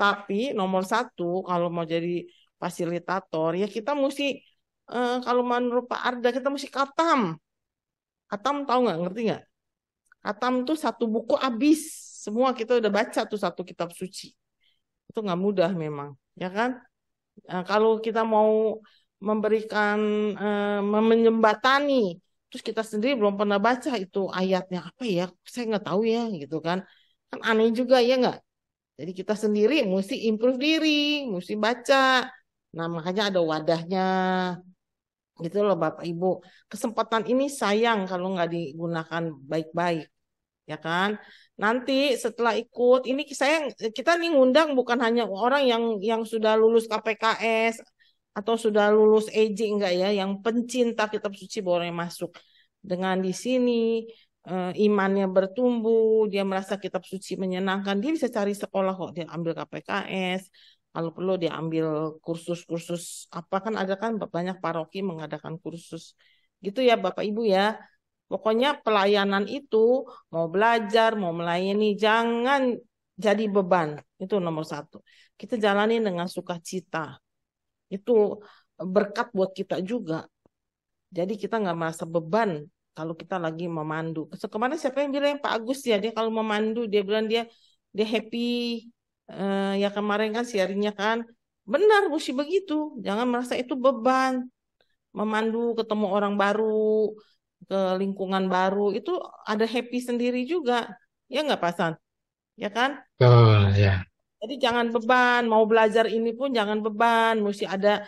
Tapi nomor satu kalau mau jadi fasilitator ya kita mesti kalau menurut Pak Arda kita mesti katam. Katam tahu nggak? Ngerti nggak? Katam tuh satu buku habis. Semua kita udah baca tuh satu kitab suci. Itu nggak mudah memang, ya kan? Kalau kita mau memberikan menjembatani, terus kita sendiri belum pernah baca itu ayatnya apa ya? Saya nggak tahu ya, gitu kan? Kan aneh juga ya nggak? Jadi kita sendiri mesti improve diri, mesti baca. Nah makanya ada wadahnya, gitu loh Bapak Ibu. Kesempatan ini sayang kalau nggak digunakan baik-baik, ya kan? Nanti setelah ikut ini kita nih ngundang bukan hanya orang yang sudah lulus KPKS atau sudah lulus EJ enggak ya, yang pencinta kitab suci boleh masuk. Dengan di sini imannya bertumbuh, dia merasa kitab suci menyenangkan, dia bisa cari sekolah kok, dia ambil KPKS, kalau perlu dia ambil kursus-kursus apa kan ada kan banyak paroki mengadakan kursus. Gitu ya Bapak Ibu ya. Pokoknya pelayanan itu mau belajar, mau melayani, jangan jadi beban. Itu nomor satu. Kita jalani dengan sukacita. Itu berkat buat kita juga. Jadi kita nggak merasa beban kalau kita lagi memandu. Kemarin siapa yang bilang Pak Agus ya, dia kalau memandu dia bilang dia happy. Ya kemarin kan sharingnya kan benar mesti begitu. Jangan merasa itu beban. Memandu ketemu orang baru, ke lingkungan baru itu ada happy sendiri juga, ya nggak Pasan, ya kan? Betul, ya. Jadi jangan beban, mau belajar ini pun jangan beban, mesti ada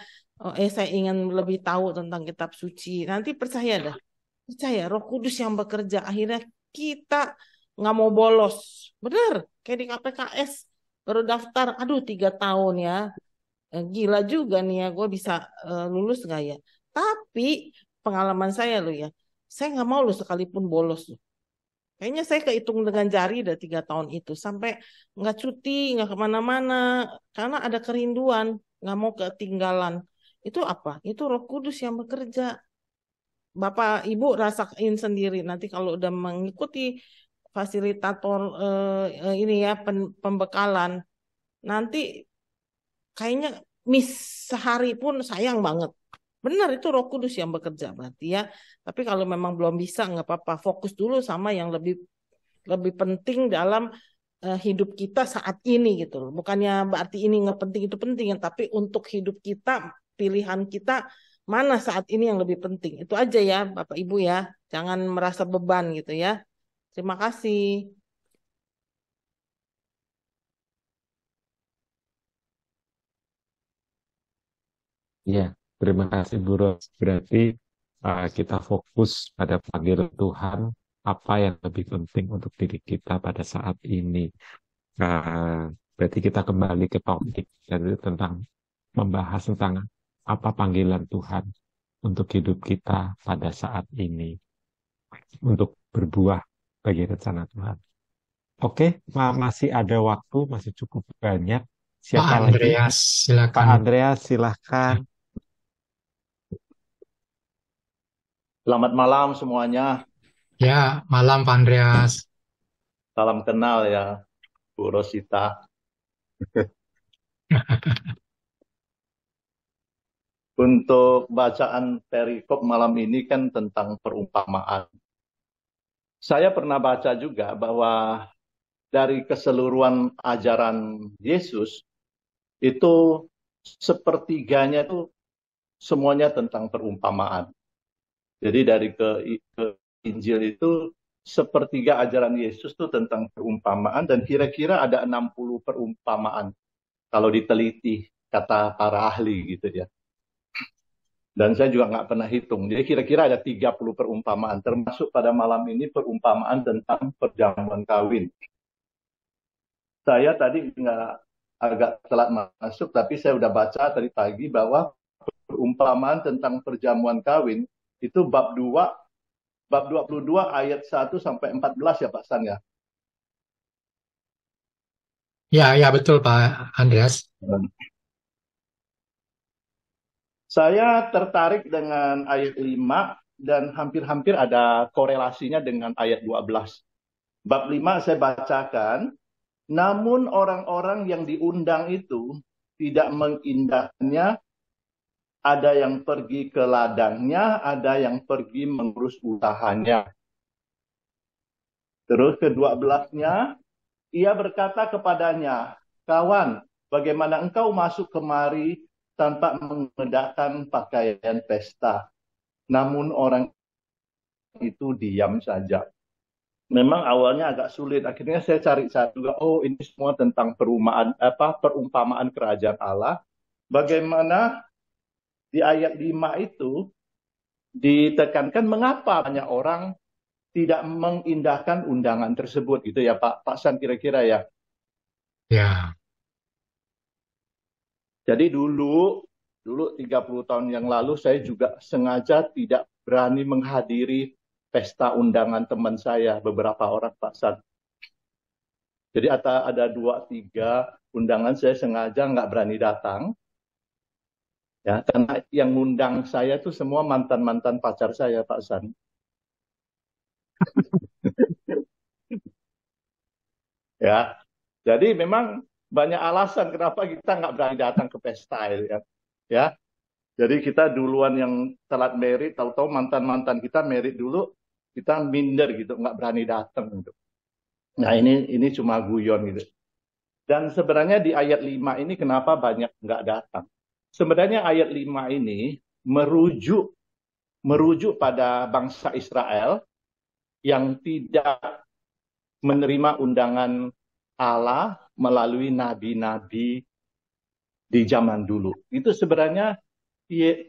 saya ingin lebih tahu tentang kitab suci. Nanti percaya dah, percaya Roh Kudus yang bekerja. Akhirnya kita nggak mau bolos, bener? Kayak di KPKS baru daftar, aduh 3 tahun ya, gila juga nih ya, gue bisa lulus nggak ya? Tapi pengalaman saya loh ya, saya nggak mau loh sekalipun bolos loh. Kayaknya saya kehitung dengan jari dari 3 tahun itu sampai nggak cuti, nggak kemana-mana karena ada kerinduan, nggak mau ketinggalan. Itu apa? Itu Roh Kudus yang bekerja. Bapak Ibu rasain sendiri nanti kalau udah mengikuti fasilitator ini ya pembekalan, nanti kayaknya miss sehari pun sayang banget. Benar itu Roh Kudus yang bekerja berarti ya. Tapi kalau memang belum bisa nggak apa-apa. Fokus dulu sama yang lebih lebih penting dalam hidup kita saat ini gitu loh. Bukannya berarti ini nggak penting itu penting, tapi untuk hidup kita pilihan kita mana saat ini yang lebih penting. Itu aja ya Bapak Ibu ya. Jangan merasa beban gitu ya. Terima kasih. Ya, terima kasih Bu Ros. Berarti kita fokus pada panggilan Tuhan, apa yang lebih penting untuk diri kita pada saat ini. Berarti kita kembali ke topik yaitu tentang membahas tentang apa panggilan Tuhan untuk hidup kita pada saat ini, untuk berbuah bagi rencana Tuhan. Oke, masih ada waktu, masih cukup banyak. Pak Siapa lagi? Andreas, Pak silakan. Andreas, silahkan. Selamat malam semuanya. Ya, malam Pak Andreas. Salam kenal ya, Bu Rosita. Untuk bacaan perikop malam ini kan tentang perumpamaan. Saya pernah baca juga bahwa dari keseluruhan ajaran Yesus, itu sepertiganya itu semuanya tentang perumpamaan. Jadi dari ke Injil itu sepertiga ajaran Yesus itu tentang perumpamaan dan kira-kira ada 60 perumpamaan kalau diteliti kata para ahli gitu ya. Dan saya juga nggak pernah hitung. Jadi kira-kira ada 30 perumpamaan, termasuk pada malam ini perumpamaan tentang perjamuan kawin. Saya tadi agak telat masuk, tapi saya udah baca tadi pagi bahwa perumpamaan tentang perjamuan kawin itu bab 22 ayat 1 sampai 14 ya Pak San ya. Ya, ya betul Pak Andreas. Saya tertarik dengan ayat 5 dan hampir-hampir ada korelasinya dengan ayat 12. Bab 5 saya bacakan, namun orang-orang yang diundang itu tidak mengindahkannya, ada yang pergi ke ladangnya, ada yang pergi mengurus usahanya. Terus ke-12-nya, ia berkata kepadanya, kawan, bagaimana engkau masuk kemari tanpa mengenakan pakaian pesta? Namun orang itu diam saja. Memang awalnya agak sulit. Akhirnya saya cari-cari juga, oh ini semua tentang perumpamaan kerajaan Allah. Bagaimana di ayat 5 itu ditekankan mengapa banyak orang tidak mengindahkan undangan tersebut gitu ya Pak San kira-kira ya. Ya. Jadi dulu 30 tahun yang lalu saya juga sengaja tidak berani menghadiri pesta undangan teman saya, beberapa orang Pak San. Jadi ada 2-3 undangan saya sengaja nggak berani datang. Ya, karena yang ngundang saya tuh semua mantan-mantan pacar saya Pak San. Ya, jadi memang banyak alasan kenapa kita nggak berani datang ke pesta itu ya. Ya, jadi kita duluan yang telat merit, tahu-tahu mantan-mantan kita merit dulu, kita minder gitu, nggak berani datang gitu. Nah ini cuma guyon gitu. Dan sebenarnya di ayat 5 ini kenapa banyak nggak datang? Sebenarnya ayat 5 ini merujuk pada bangsa Israel yang tidak menerima undangan Allah melalui nabi-nabi di zaman dulu. Itu sebenarnya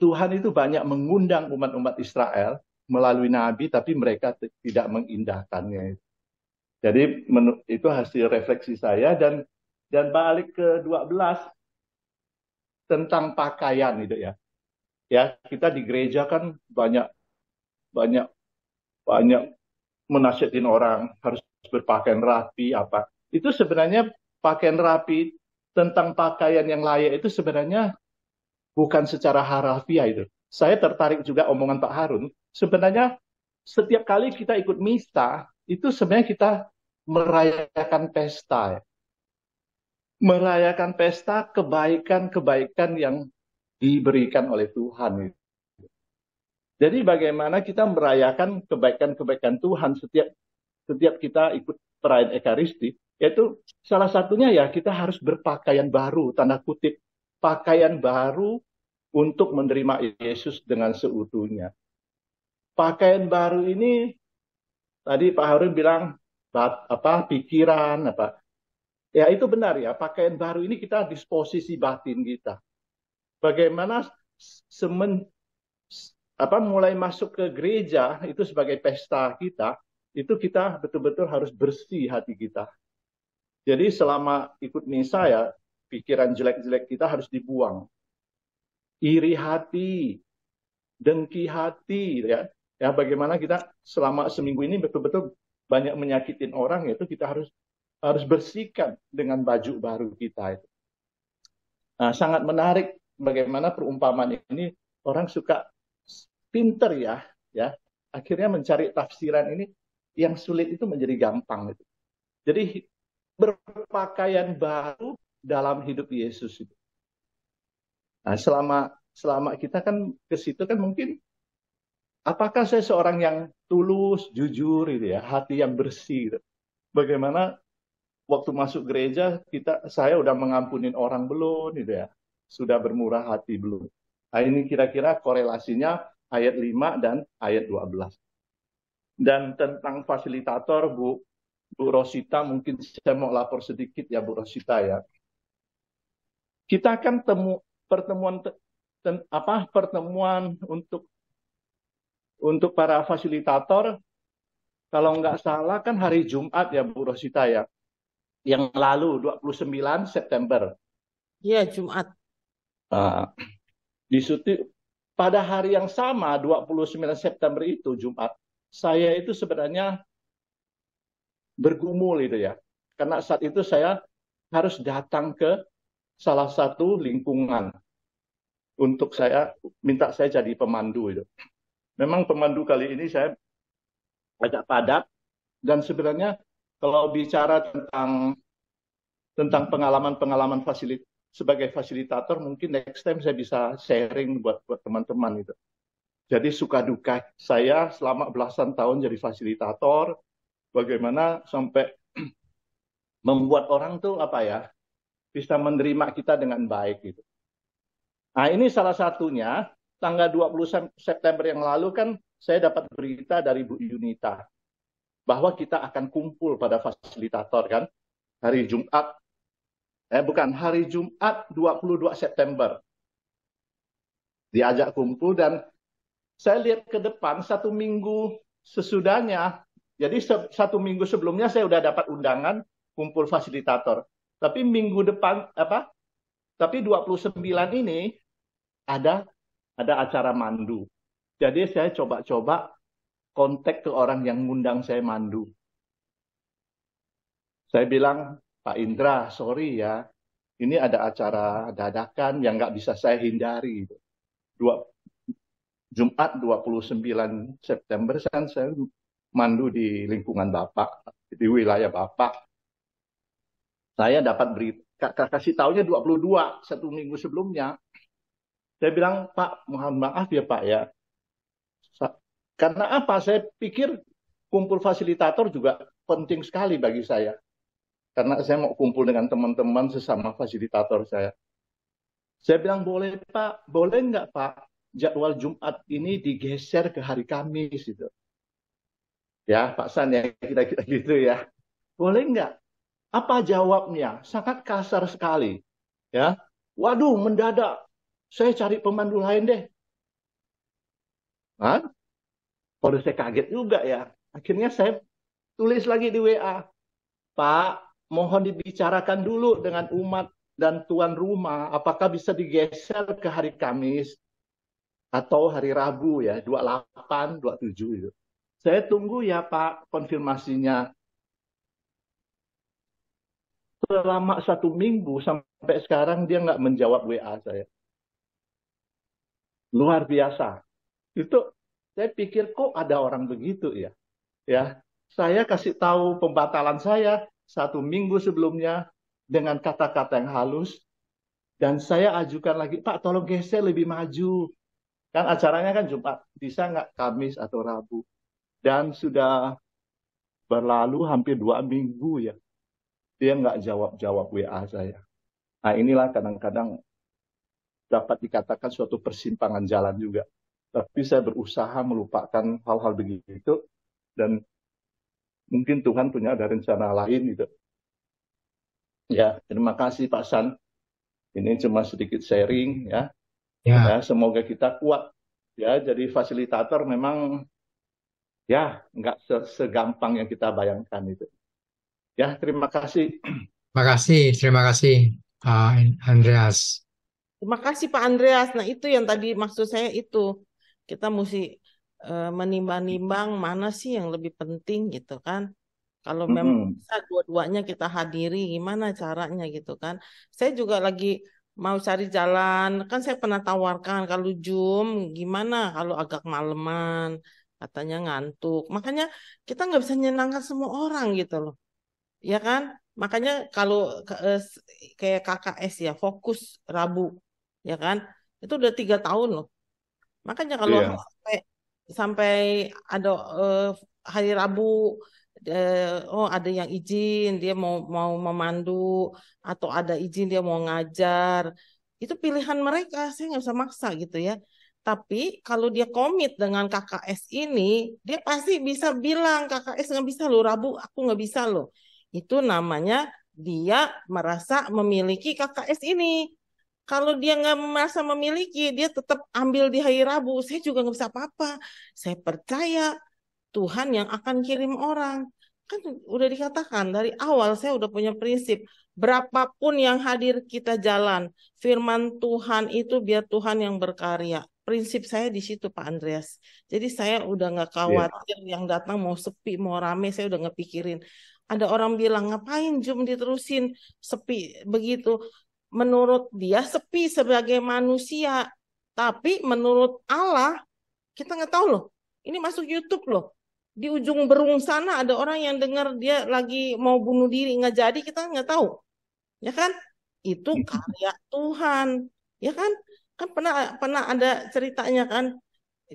Tuhan itu banyak mengundang umat-umat Israel melalui nabi, tapi mereka tidak mengindahkannya. Jadi itu hasil refleksi saya dan balik ke 12 tentang pakaian itu ya. Ya, kita di gereja kan banyak menasihatin orang harus berpakaian rapi apa. Itu sebenarnya pakaian rapi tentang pakaian yang layak itu sebenarnya bukan secara harafiah itu. Saya tertarik juga omongan Pak Harun. Sebenarnya setiap kali kita ikut misa, itu sebenarnya kita merayakan pesta. Ya. Merayakan pesta kebaikan-kebaikan yang diberikan oleh Tuhan. Jadi bagaimana kita merayakan kebaikan-kebaikan Tuhan setiap kita ikut perayaan Ekaristi, yaitu salah satunya ya kita harus berpakaian baru, tanda kutip, pakaian baru untuk menerima Yesus dengan seutuhnya. Pakaian baru ini tadi Pak Harun bilang pikiran apa. Ya itu benar ya, pakaian baru ini kita disposisi batin kita. Bagaimana mulai masuk ke gereja itu sebagai pesta kita, itu kita betul-betul harus bersih hati kita. Jadi selama ikut misa ya, pikiran jelek-jelek kita harus dibuang. Iri hati, dengki hati, ya bagaimana kita selama seminggu ini betul-betul banyak menyakitin orang, yaitu kita harus bersihkan dengan baju baru kita itu. Nah, sangat menarik bagaimana perumpamaan ini orang suka pinter ya, akhirnya mencari tafsiran ini yang sulit itu menjadi gampang itu. Jadi berpakaian baru dalam hidup Yesus itu. Nah, selama kita kan ke situ kan mungkin apakah saya seorang yang tulus, jujur gitu ya, hati yang bersih gitu. Bagaimana waktu masuk gereja saya udah mengampunin orang belum gitu ya. Sudah bermurah hati belum. Nah, ini kira-kira korelasinya ayat 5 dan ayat 12. Dan tentang fasilitator Bu Rosita, mungkin saya mau lapor sedikit ya Bu Rosita ya. Kita kan pertemuan untuk para fasilitator, kalau nggak salah kan hari Jumat ya Bu Rosita ya. Yang lalu 29 September. Iya, Jumat. Pada hari yang sama 29 September itu Jumat, saya itu sebenarnya bergumul itu ya. Karena saat itu saya harus datang ke salah satu lingkungan untuk minta saya jadi pemandu itu. Memang pemandu kali ini saya agak padat, dan sebenarnya kalau bicara tentang pengalaman-pengalaman sebagai fasilitator, mungkin next time saya bisa sharing buat teman-teman itu. Jadi suka duka saya selama belasan tahun jadi fasilitator, bagaimana sampai membuat orang tuh bisa menerima kita dengan baik gitu. Nah, ini salah satunya tanggal 20 September yang lalu kan saya dapat berita dari Bu Yunita bahwa kita akan kumpul pada fasilitator kan hari Jumat. Hari Jumat 22 September. Diajak kumpul, dan saya lihat ke depan 1 minggu sesudahnya. Jadi 1 minggu sebelumnya saya udah dapat undangan kumpul fasilitator. Tapi minggu depan tapi 29 ini ada acara mandu. Jadi saya coba kontak ke orang yang ngundang saya mandu. Saya bilang, Pak Indra, sorry ya, ini ada acara dadakan yang nggak bisa saya hindari. Jumat 29 September saya mandu di lingkungan Bapak, di wilayah Bapak. Saya dapat berita, kasih taunya 22, 1 minggu sebelumnya. Saya bilang, Pak, mohon maaf ya Pak ya. Karena apa? Saya pikir kumpul fasilitator juga penting sekali bagi saya. Karena saya mau kumpul dengan teman-teman sesama fasilitator saya. Saya bilang, boleh Pak, boleh nggak Pak, jadwal Jumat ini digeser ke hari Kamis gitu. Ya, Pak San ya, kira-kira gitu ya. Boleh nggak? Apa jawabnya? Sangat kasar sekali. Ya, waduh, mendadak. Saya cari pemandu lain deh. Hah? Kalau saya kaget juga ya. Akhirnya saya tulis lagi di WA. Pak, mohon dibicarakan dulu dengan umat dan tuan rumah. Apakah bisa digeser ke hari Kamis atau hari Rabu ya, 28, 27 itu. Saya tunggu ya Pak konfirmasinya. Selama 1 minggu sampai sekarang dia nggak menjawab WA saya. Luar biasa. Itu saya pikir kok ada orang begitu ya. Ya, saya kasih tahu pembatalan saya 1 minggu sebelumnya dengan kata-kata yang halus, dan saya ajukan lagi, Pak tolong geser lebih maju. Kan acaranya kan Jumat, bisa nggak Kamis atau Rabu? Dan sudah berlalu hampir 2 minggu ya. Dia nggak jawab WA saya. Nah inilah kadang-kadang dapat dikatakan suatu persimpangan jalan juga. Tapi saya berusaha melupakan hal-hal begitu, dan mungkin Tuhan punya ada rencana lain gitu. Ya, terima kasih Pak San. Ini cuma sedikit sharing ya. Ya, semoga kita kuat ya. Jadi fasilitator memang ya nggak segampang yang kita bayangkan itu. Ya, terima kasih. Terima kasih Andreas. Terima kasih Pak Andreas. Nah itu yang tadi maksud saya itu. Kita mesti menimbang-nimbang mana sih yang lebih penting gitu kan. Kalau memang bisa dua-duanya kita hadiri, gimana caranya gitu kan. Saya juga lagi mau cari jalan. Kan saya pernah tawarkan kalau Zoom gimana kalau agak maleman. Katanya ngantuk. Makanya kita nggak bisa menyenangkan semua orang gitu loh. Ya kan? Makanya kalau kayak KKS ya, fokus Rabu. Ya kan? Itu udah 3 tahun loh. Makanya kalau sampai ada hari Rabu Oh ada yang izin dia mau mau memandu atau ada izin dia mau ngajar. Itu pilihan mereka, saya nggak bisa maksa gitu ya. Tapi kalau dia komit dengan KKS ini, dia pasti bisa bilang KKS nggak bisa loh, Rabu aku nggak bisa loh. Itu namanya dia merasa memiliki KKS ini. Kalau dia nggak merasa memiliki, dia tetap ambil di hari Rabu. Saya juga nggak bisa apa-apa. Saya percaya Tuhan yang akan kirim orang. Kan udah dikatakan dari awal saya udah punya prinsip. Berapapun yang hadir kita jalan. Firman Tuhan itu biar Tuhan yang berkarya. Prinsip saya di situ Pak Andreas. Jadi saya udah nggak Iya. khawatir yang datang mau sepi, mau rame. Saya udah nggak pikirin. Ada orang bilang ngapain Zoom diterusin sepi begitu. Menurut dia sepi sebagai manusia. Tapi menurut Allah kita nggak tahu loh. Ini masuk YouTube loh. Di ujung berung sana ada orang yang dengar dia lagi mau bunuh diri nggak jadi kita nggak tahu, ya kan? Itu karya Tuhan, ya kan? Kan pernah ada ceritanya kan?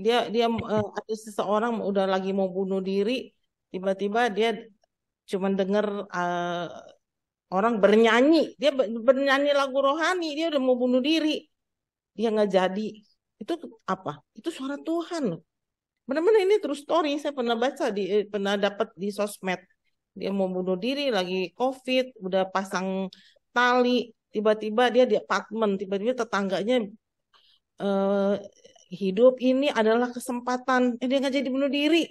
Dia ada seseorang udah lagi mau bunuh diri, tiba-tiba dia cuma dengar orang bernyanyi, dia bernyanyi lagu rohani, dia udah mau bunuh diri, dia nggak jadi. Itu apa? Itu suara Tuhan loh. Benar-benar ini true story. Saya pernah baca pernah dapat di sosmed. Dia mau bunuh diri lagi COVID, udah pasang tali, tiba-tiba dia di apartemen, tiba-tiba tetangganya hidup ini adalah kesempatan. Dia nggak jadi bunuh diri.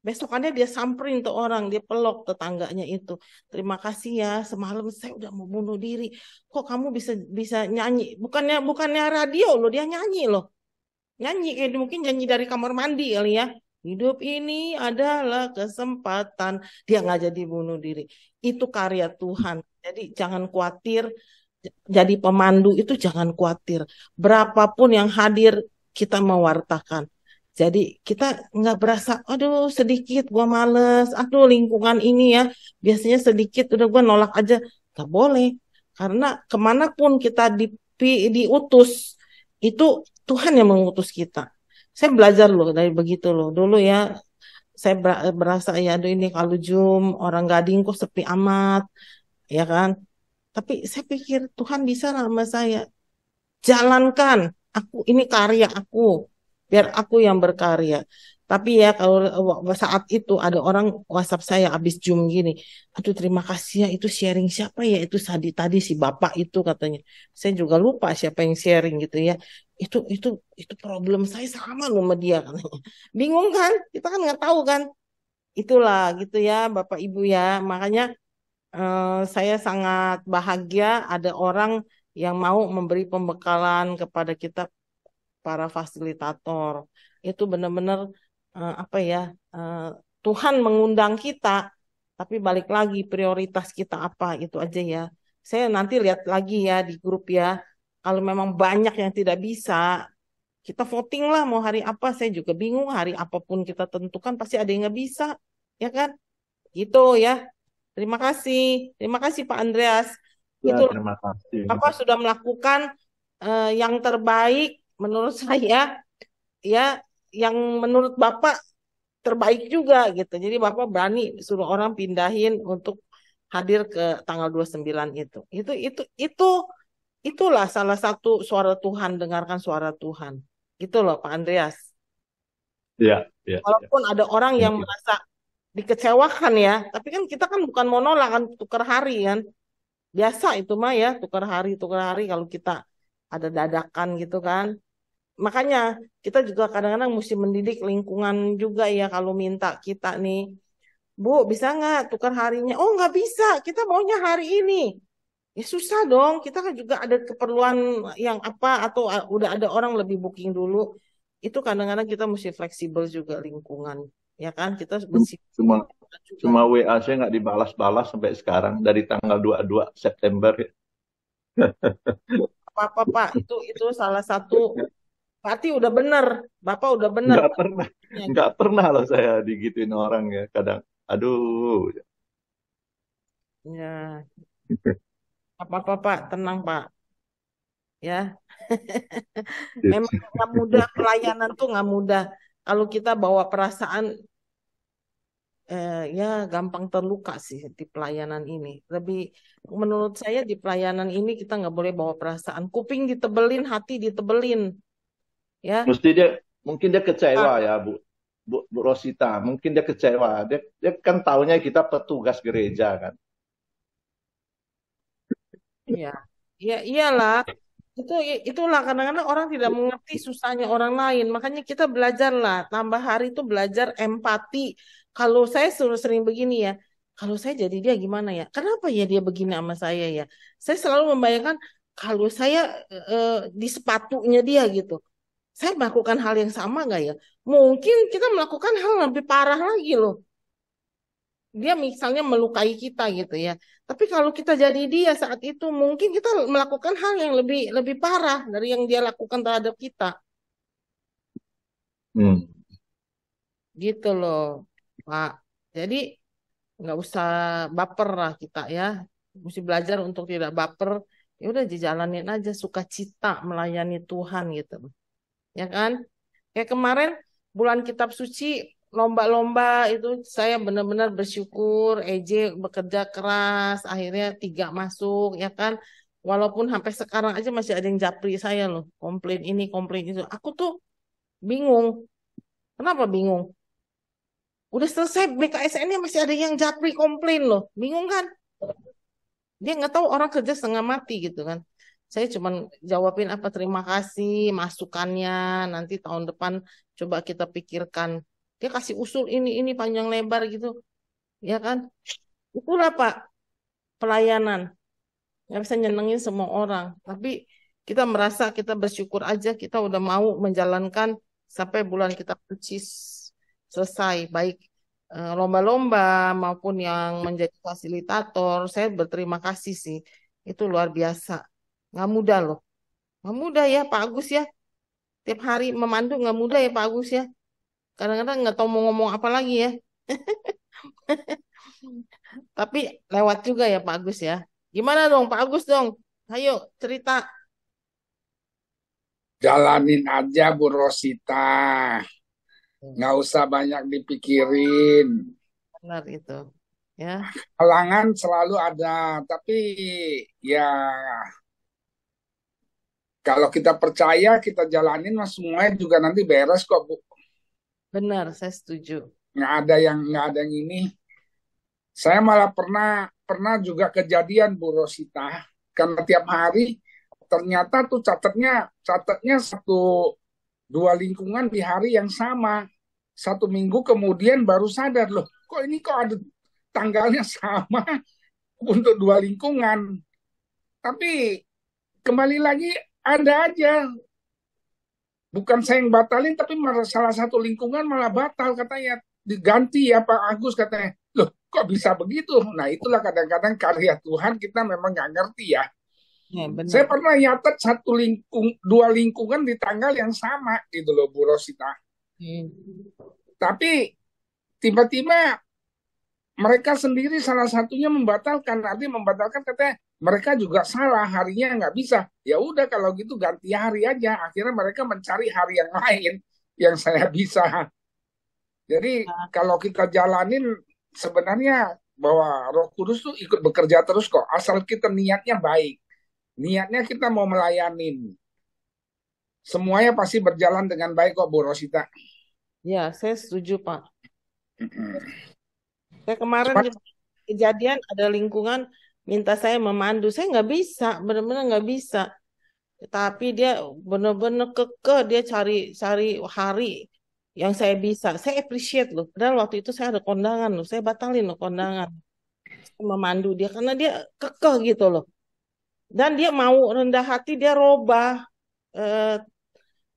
Besokannya dia samperin tuh orang, dia peluk tetangganya itu. Terima kasih ya, semalam saya udah mau bunuh diri. Kok kamu bisa nyanyi? Bukannya radio loh, dia nyanyi loh. Nyanyi kayak mungkin nyanyi dari kamar mandi kali ya. Hidup ini adalah kesempatan. Dia nggak jadi bunuh diri. Itu karya Tuhan. Jadi jangan khawatir. Jadi pemandu itu jangan khawatir. Berapapun yang hadir kita mewartakan. Jadi kita nggak berasa, aduh sedikit gua males, aduh lingkungan ini ya biasanya sedikit udah gua nolak aja. Nggak boleh. Karena kemanapun kita diutus itu Tuhan yang mengutus kita. Saya belajar loh dari begitu loh. Dulu ya saya berasa ya aduh ini kalau Zoom orang Gading kok sepi amat, ya kan? Tapi saya pikir Tuhan bisa lah sama saya. Jalankan, aku ini karya aku, biar aku yang berkarya. Tapi ya kalau saat itu ada orang WhatsApp saya habis Zoom gini, aduh terima kasih ya itu sharing siapa ya itu tadi si bapak itu katanya. Saya juga lupa siapa yang sharing gitu ya. Itu problem saya sama loh sama dia katanya. Bingung kan? Kita kan nggak tahu kan. Itulah gitu ya Bapak Ibu ya. Makanya saya sangat bahagia ada orang yang mau memberi pembekalan kepada kita para fasilitator. Itu benar-benar apa ya? Tuhan mengundang kita, tapi balik lagi prioritas kita apa itu aja ya. Saya nanti lihat lagi ya di grup ya. Kalau memang banyak yang tidak bisa, kita voting lah mau hari apa. Saya juga bingung hari apapun kita tentukan pasti ada yang nggak bisa, ya kan? Gitu ya. Terima kasih Pak Andreas. Ya, Itu terima kasih. Bapak sudah melakukan yang terbaik menurut saya, ya, yang menurut Bapak terbaik juga gitu. Jadi Bapak berani suruh orang pindahin untuk hadir ke tanggal 29 itu. Itulah salah satu suara Tuhan, dengarkan suara Tuhan. Gitu loh Pak Andreas. Ya, ya, ya. Walaupun ada orang yang Thank you. merasa dikecewakan ya, tapi kan kita kan bukan mau nolak kan tukar hari kan. Biasa itu mah ya, tukar hari kalau kita ada dadakan gitu kan. Makanya kita juga kadang-kadang mesti mendidik lingkungan juga ya kalau minta kita nih, Bu bisa nggak tukar harinya? Oh nggak bisa, kita maunya hari ini. Ya susah dong, kita kan juga ada keperluan yang apa atau udah ada orang lebih booking dulu. Itu kadang-kadang kita mesti fleksibel juga lingkungan, ya kan? Kita mesti Cuma juga. WA saya nggak dibalas-balas sampai sekarang dari tanggal 22 September. Apa-apa Pak, itu salah satu. Berarti udah bener, Bapak udah bener. Nggak pernah loh saya digituin orang ya. Kadang, aduh. Ya, apa-apa Pak, tenang Pak. Ya, memang nggak mudah pelayanan tuh nggak mudah. Kalau kita bawa perasaan ya gampang terluka sih di pelayanan ini. Lebih menurut saya di pelayanan ini kita nggak boleh bawa perasaan. Kuping ditebelin, hati ditebelin, ya. Mungkin dia kecewa Ah, ya Bu Rosita. Mungkin dia kecewa. Dia kan taunya kita petugas gereja kan. ya, ya iyalah. Itulah kadang-kadang orang tidak mengerti susahnya orang lain. Makanya kita belajarlah. Tambah hari itu belajar empati. Kalau saya suruh sering begini ya. Kalau saya jadi dia gimana ya? Kenapa ya dia begini sama saya ya? Saya selalu membayangkan kalau saya di sepatunya dia gitu. Saya melakukan hal yang sama nggak ya? Mungkin kita melakukan hal lebih parah lagi loh. Dia misalnya melukai kita gitu ya. Tapi kalau kita jadi dia saat itu, mungkin kita melakukan hal yang lebih lebih parah dari yang dia lakukan terhadap kita. Hmm. Gitu loh, Pak. Jadi nggak usah baper lah kita ya. Mesti belajar untuk tidak baper. Ya udah dijalanin aja sukacita melayani Tuhan gitu. Ya kan? Kayak kemarin bulan kitab suci lomba-lomba itu saya benar-benar bersyukur EJ bekerja keras akhirnya 3 masuk ya kan walaupun sampai sekarang aja masih ada yang japri saya loh komplain ini komplain itu aku tuh bingung kenapa bingung udah selesai BKSN-nya masih ada yang japri komplain loh bingung kan dia nggak tahu orang kerja setengah mati gitu kan saya cuman jawabin apa terima kasih masukannya nanti tahun depan coba kita pikirkan dia kasih usul ini panjang lebar gitu ya kan itulah Pak pelayanan nggak bisa nyenengin semua orang tapi kita merasa kita bersyukur aja kita udah mau menjalankan sampai bulan kita suci selesai baik lomba-lomba maupun yang menjadi fasilitator saya berterima kasih sih itu luar biasa nggak mudah loh nggak mudah ya Pak Agus ya tiap hari memandu nggak mudah ya Pak Agus ya kadang-kadang nggak tahu mau ngomong apa lagi ya tapi lewat juga ya Pak Agus ya gimana dong Pak Agus dong ayo cerita Jalanin aja Bu Rosita, nggak usah banyak dipikirin. benar itu ya Halangan selalu ada, tapi ya kalau kita percaya, kita jalanin, mas semuanya juga nanti beres kok Bu. benar saya setuju Nggak ada yang ini. Saya malah pernah juga kejadian Bu Rosita, karena tiap hari ternyata tuh catatnya 1-2 lingkungan di hari yang sama. 1 minggu kemudian baru sadar loh, kok ada tanggalnya sama untuk 2 lingkungan. Tapi kembali lagi ada aja. Bukan saya yang batalin, tapi salah satu lingkungan malah batal katanya. Diganti ya Pak Agus katanya. Loh kok bisa begitu? Nah itulah kadang-kadang karya Tuhan kita memang nggak ngerti ya. ya Saya benar pernah nyatet 2 lingkungan di tanggal yang sama gitu loh Bu Rosita. Tapi tiba-tiba mereka sendiri salah satunya membatalkan. Nanti membatalkan katanya mereka juga salah harinya nggak bisa. Ya udah kalau gitu ganti hari aja. Akhirnya mereka mencari hari yang lain yang saya bisa. Jadi kalau kita jalanin sebenarnya bahwa Roh Kudus tuh ikut bekerja terus kok. Asal kita niatnya baik. Niatnya kita mau melayanin. Semuanya pasti berjalan dengan baik kok Bu Rosita. ya saya setuju Pak saya kemarin Cuman, juga kejadian ada lingkungan minta saya memandu saya nggak bisa benar-benar nggak bisa tapi dia benar-benar kekeh dia cari cari hari yang saya bisa saya appreciate loh padahal waktu itu saya ada kondangan loh saya batalin loh kondangan saya memandu dia karena dia kekeh gitu loh dan dia mau rendah hati dia robah eh,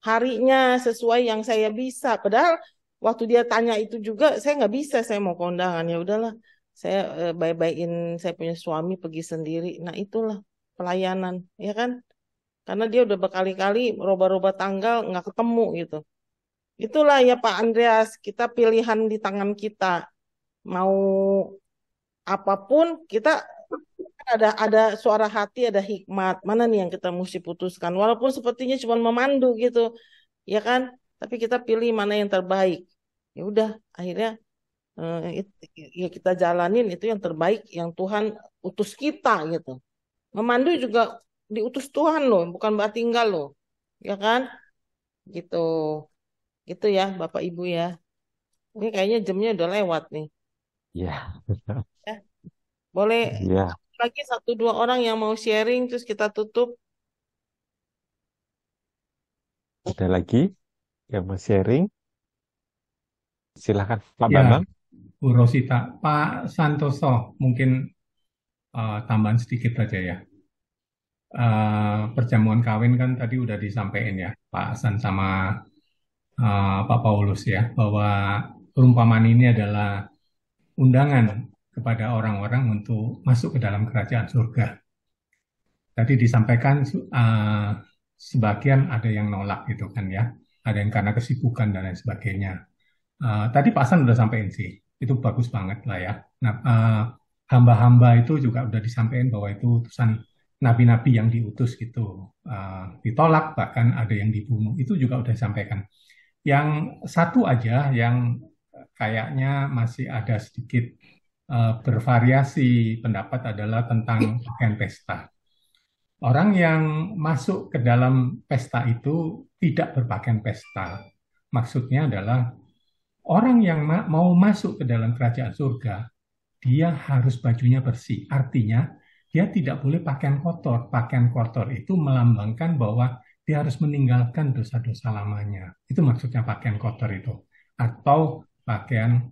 harinya sesuai yang saya bisa padahal waktu dia tanya itu juga saya nggak bisa saya mau kondangan ya udahlah saya baik-baikin saya punya suami pergi sendiri nah itulah pelayanan ya kan karena dia udah berkali-kali roba-roba tanggal nggak ketemu gitu. Itulah ya Pak Andreas, kita pilihan di tangan kita. Mau apapun kita ada suara hati, ada hikmat. Mana nih yang kita mesti putuskan? Walaupun sepertinya cuma memandu gitu, ya kan? Tapi kita pilih mana yang terbaik. Ya udah, akhirnya ya kita jalanin itu yang terbaik yang Tuhan utus kita gitu. Memandu juga diutus Tuhan loh, bukan berarti tinggal loh, ya kan? Gitu, gitu ya Bapak Ibu ya. Ini kayaknya jamnya udah lewat nih. Ya, Ya, boleh ya. lagi 1-2 orang yang mau sharing terus kita tutup. Ada lagi yang mau sharing? Silakan Pak Ya, Bambang. Bu Rosita, Pak Santoso, mungkin tambahan sedikit saja ya. Perjamuan kawin kan tadi udah disampaikan ya, Pak Hasan sama Pak Paulus ya, bahwa perumpamaan ini adalah undangan kepada orang-orang untuk masuk ke dalam kerajaan surga. Tadi disampaikan sebagian ada yang nolak gitu kan ya, ada yang karena kesibukan dan lain sebagainya. Tadi Pak Hasan udah sampaikan sih, itu bagus banget lah ya. Nah, hamba-hamba itu juga udah disampaikan bahwa itu utusan nabi-nabi yang diutus gitu, ditolak bahkan ada yang dibunuh, itu juga udah disampaikan. Yang satu aja yang kayaknya masih ada sedikit bervariasi pendapat adalah tentang pakaian pesta. Orang yang masuk ke dalam pesta itu tidak berpakaian pesta. Maksudnya adalah orang yang mau masuk ke dalam kerajaan surga, dia harus bajunya bersih. Artinya, dia tidak boleh pakaian kotor. Pakaian kotor itu melambangkan bahwa dia harus meninggalkan dosa-dosa lamanya. Itu maksudnya pakaian kotor itu. Atau pakaian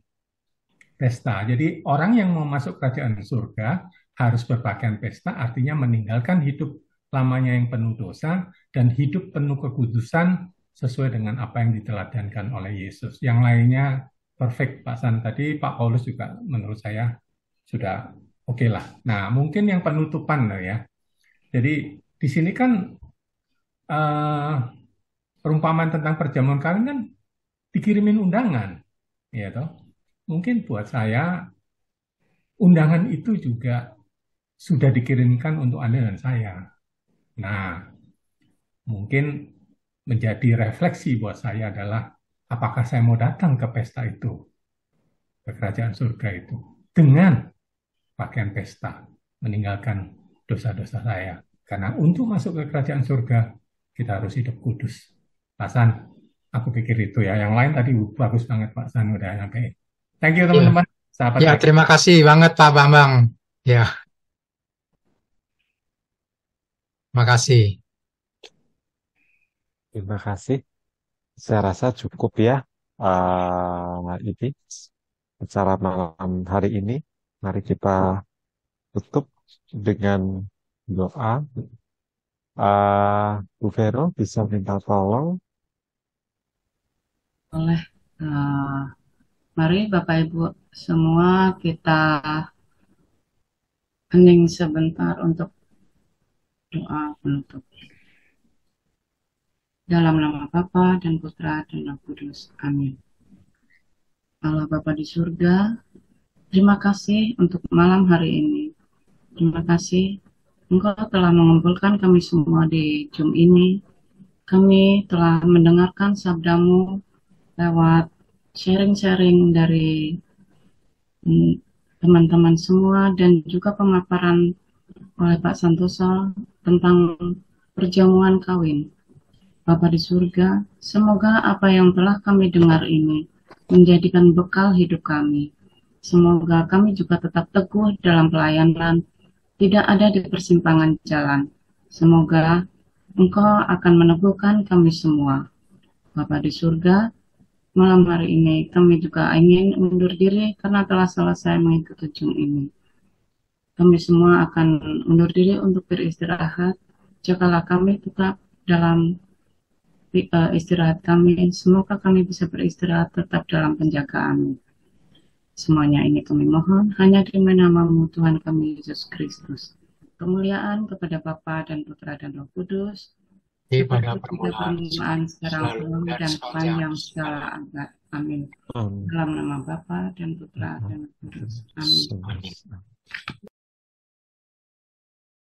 pesta. Jadi orang yang mau masuk kerajaan surga harus berpakaian pesta, artinya meninggalkan hidup lamanya yang penuh dosa dan hidup penuh kekudusan sesuai dengan apa yang diteladankan oleh Yesus. Yang lainnya perfect, Pak San. Tadi Pak Paulus juga menurut saya sudah oke lah. Nah, mungkin yang penutupan ya. Jadi di sini kan perumpamaan tentang perjamuan kawin kan dikirimin undangan, ya toh. Mungkin buat saya undangan itu juga sudah dikirimkan untuk Anda dan saya. Nah, mungkin menjadi refleksi buat saya adalah apakah saya mau datang ke pesta itu, ke kerajaan surga itu, dengan pakaian pesta, meninggalkan dosa-dosa saya. Karena untuk masuk ke kerajaan surga, kita harus hidup kudus. Pak San, aku pikir itu ya. Yang lain tadi bagus banget Pak San udah sampai. Thank you teman-teman. Sahabat Ya, terima kasih banget Pak Bambang. Ya, terima kasih. Terima kasih. Saya rasa cukup ya ini acara malam hari ini. Mari kita tutup dengan doa. Bu Vero bisa minta tolong. Boleh. Mari Bapak Ibu semua kita hening sebentar untuk doa penutup. Dalam nama Bapa dan Putra dan Roh Kudus. Amin. Allah Bapa di surga, terima kasih untuk malam hari ini. Terima kasih Engkau telah mengumpulkan kami semua di Zoom ini. Kami telah mendengarkan sabdamu lewat sharing-sharing dari teman-teman semua dan juga pemaparan oleh Pak Santoso tentang perjamuan kawin. Bapa di surga, semoga apa yang telah kami dengar ini menjadikan bekal hidup kami. Semoga kami juga tetap teguh dalam pelayanan, tidak ada di persimpangan jalan. Semoga Engkau akan meneguhkan kami semua. Bapa di surga, malam hari ini kami juga ingin undur diri karena telah selesai mengikuti Zoom ini. Kami semua akan undur diri untuk beristirahat. Jagalah kami tetap dalam istirahat kami. Semoga kami bisa beristirahat tetap dalam penjagaan-Mu. Semuanya ini kami mohon hanya demi nama-Mu Tuhan kami Yesus Kristus. Kemuliaan kepada Bapa dan Putra dan Roh Kudus. Pada Seperti permulaan sekarang selalu dan sepanjang segala abad. Amin. Dalam nama Bapa dan Putra dan Roh Kudus. Amin.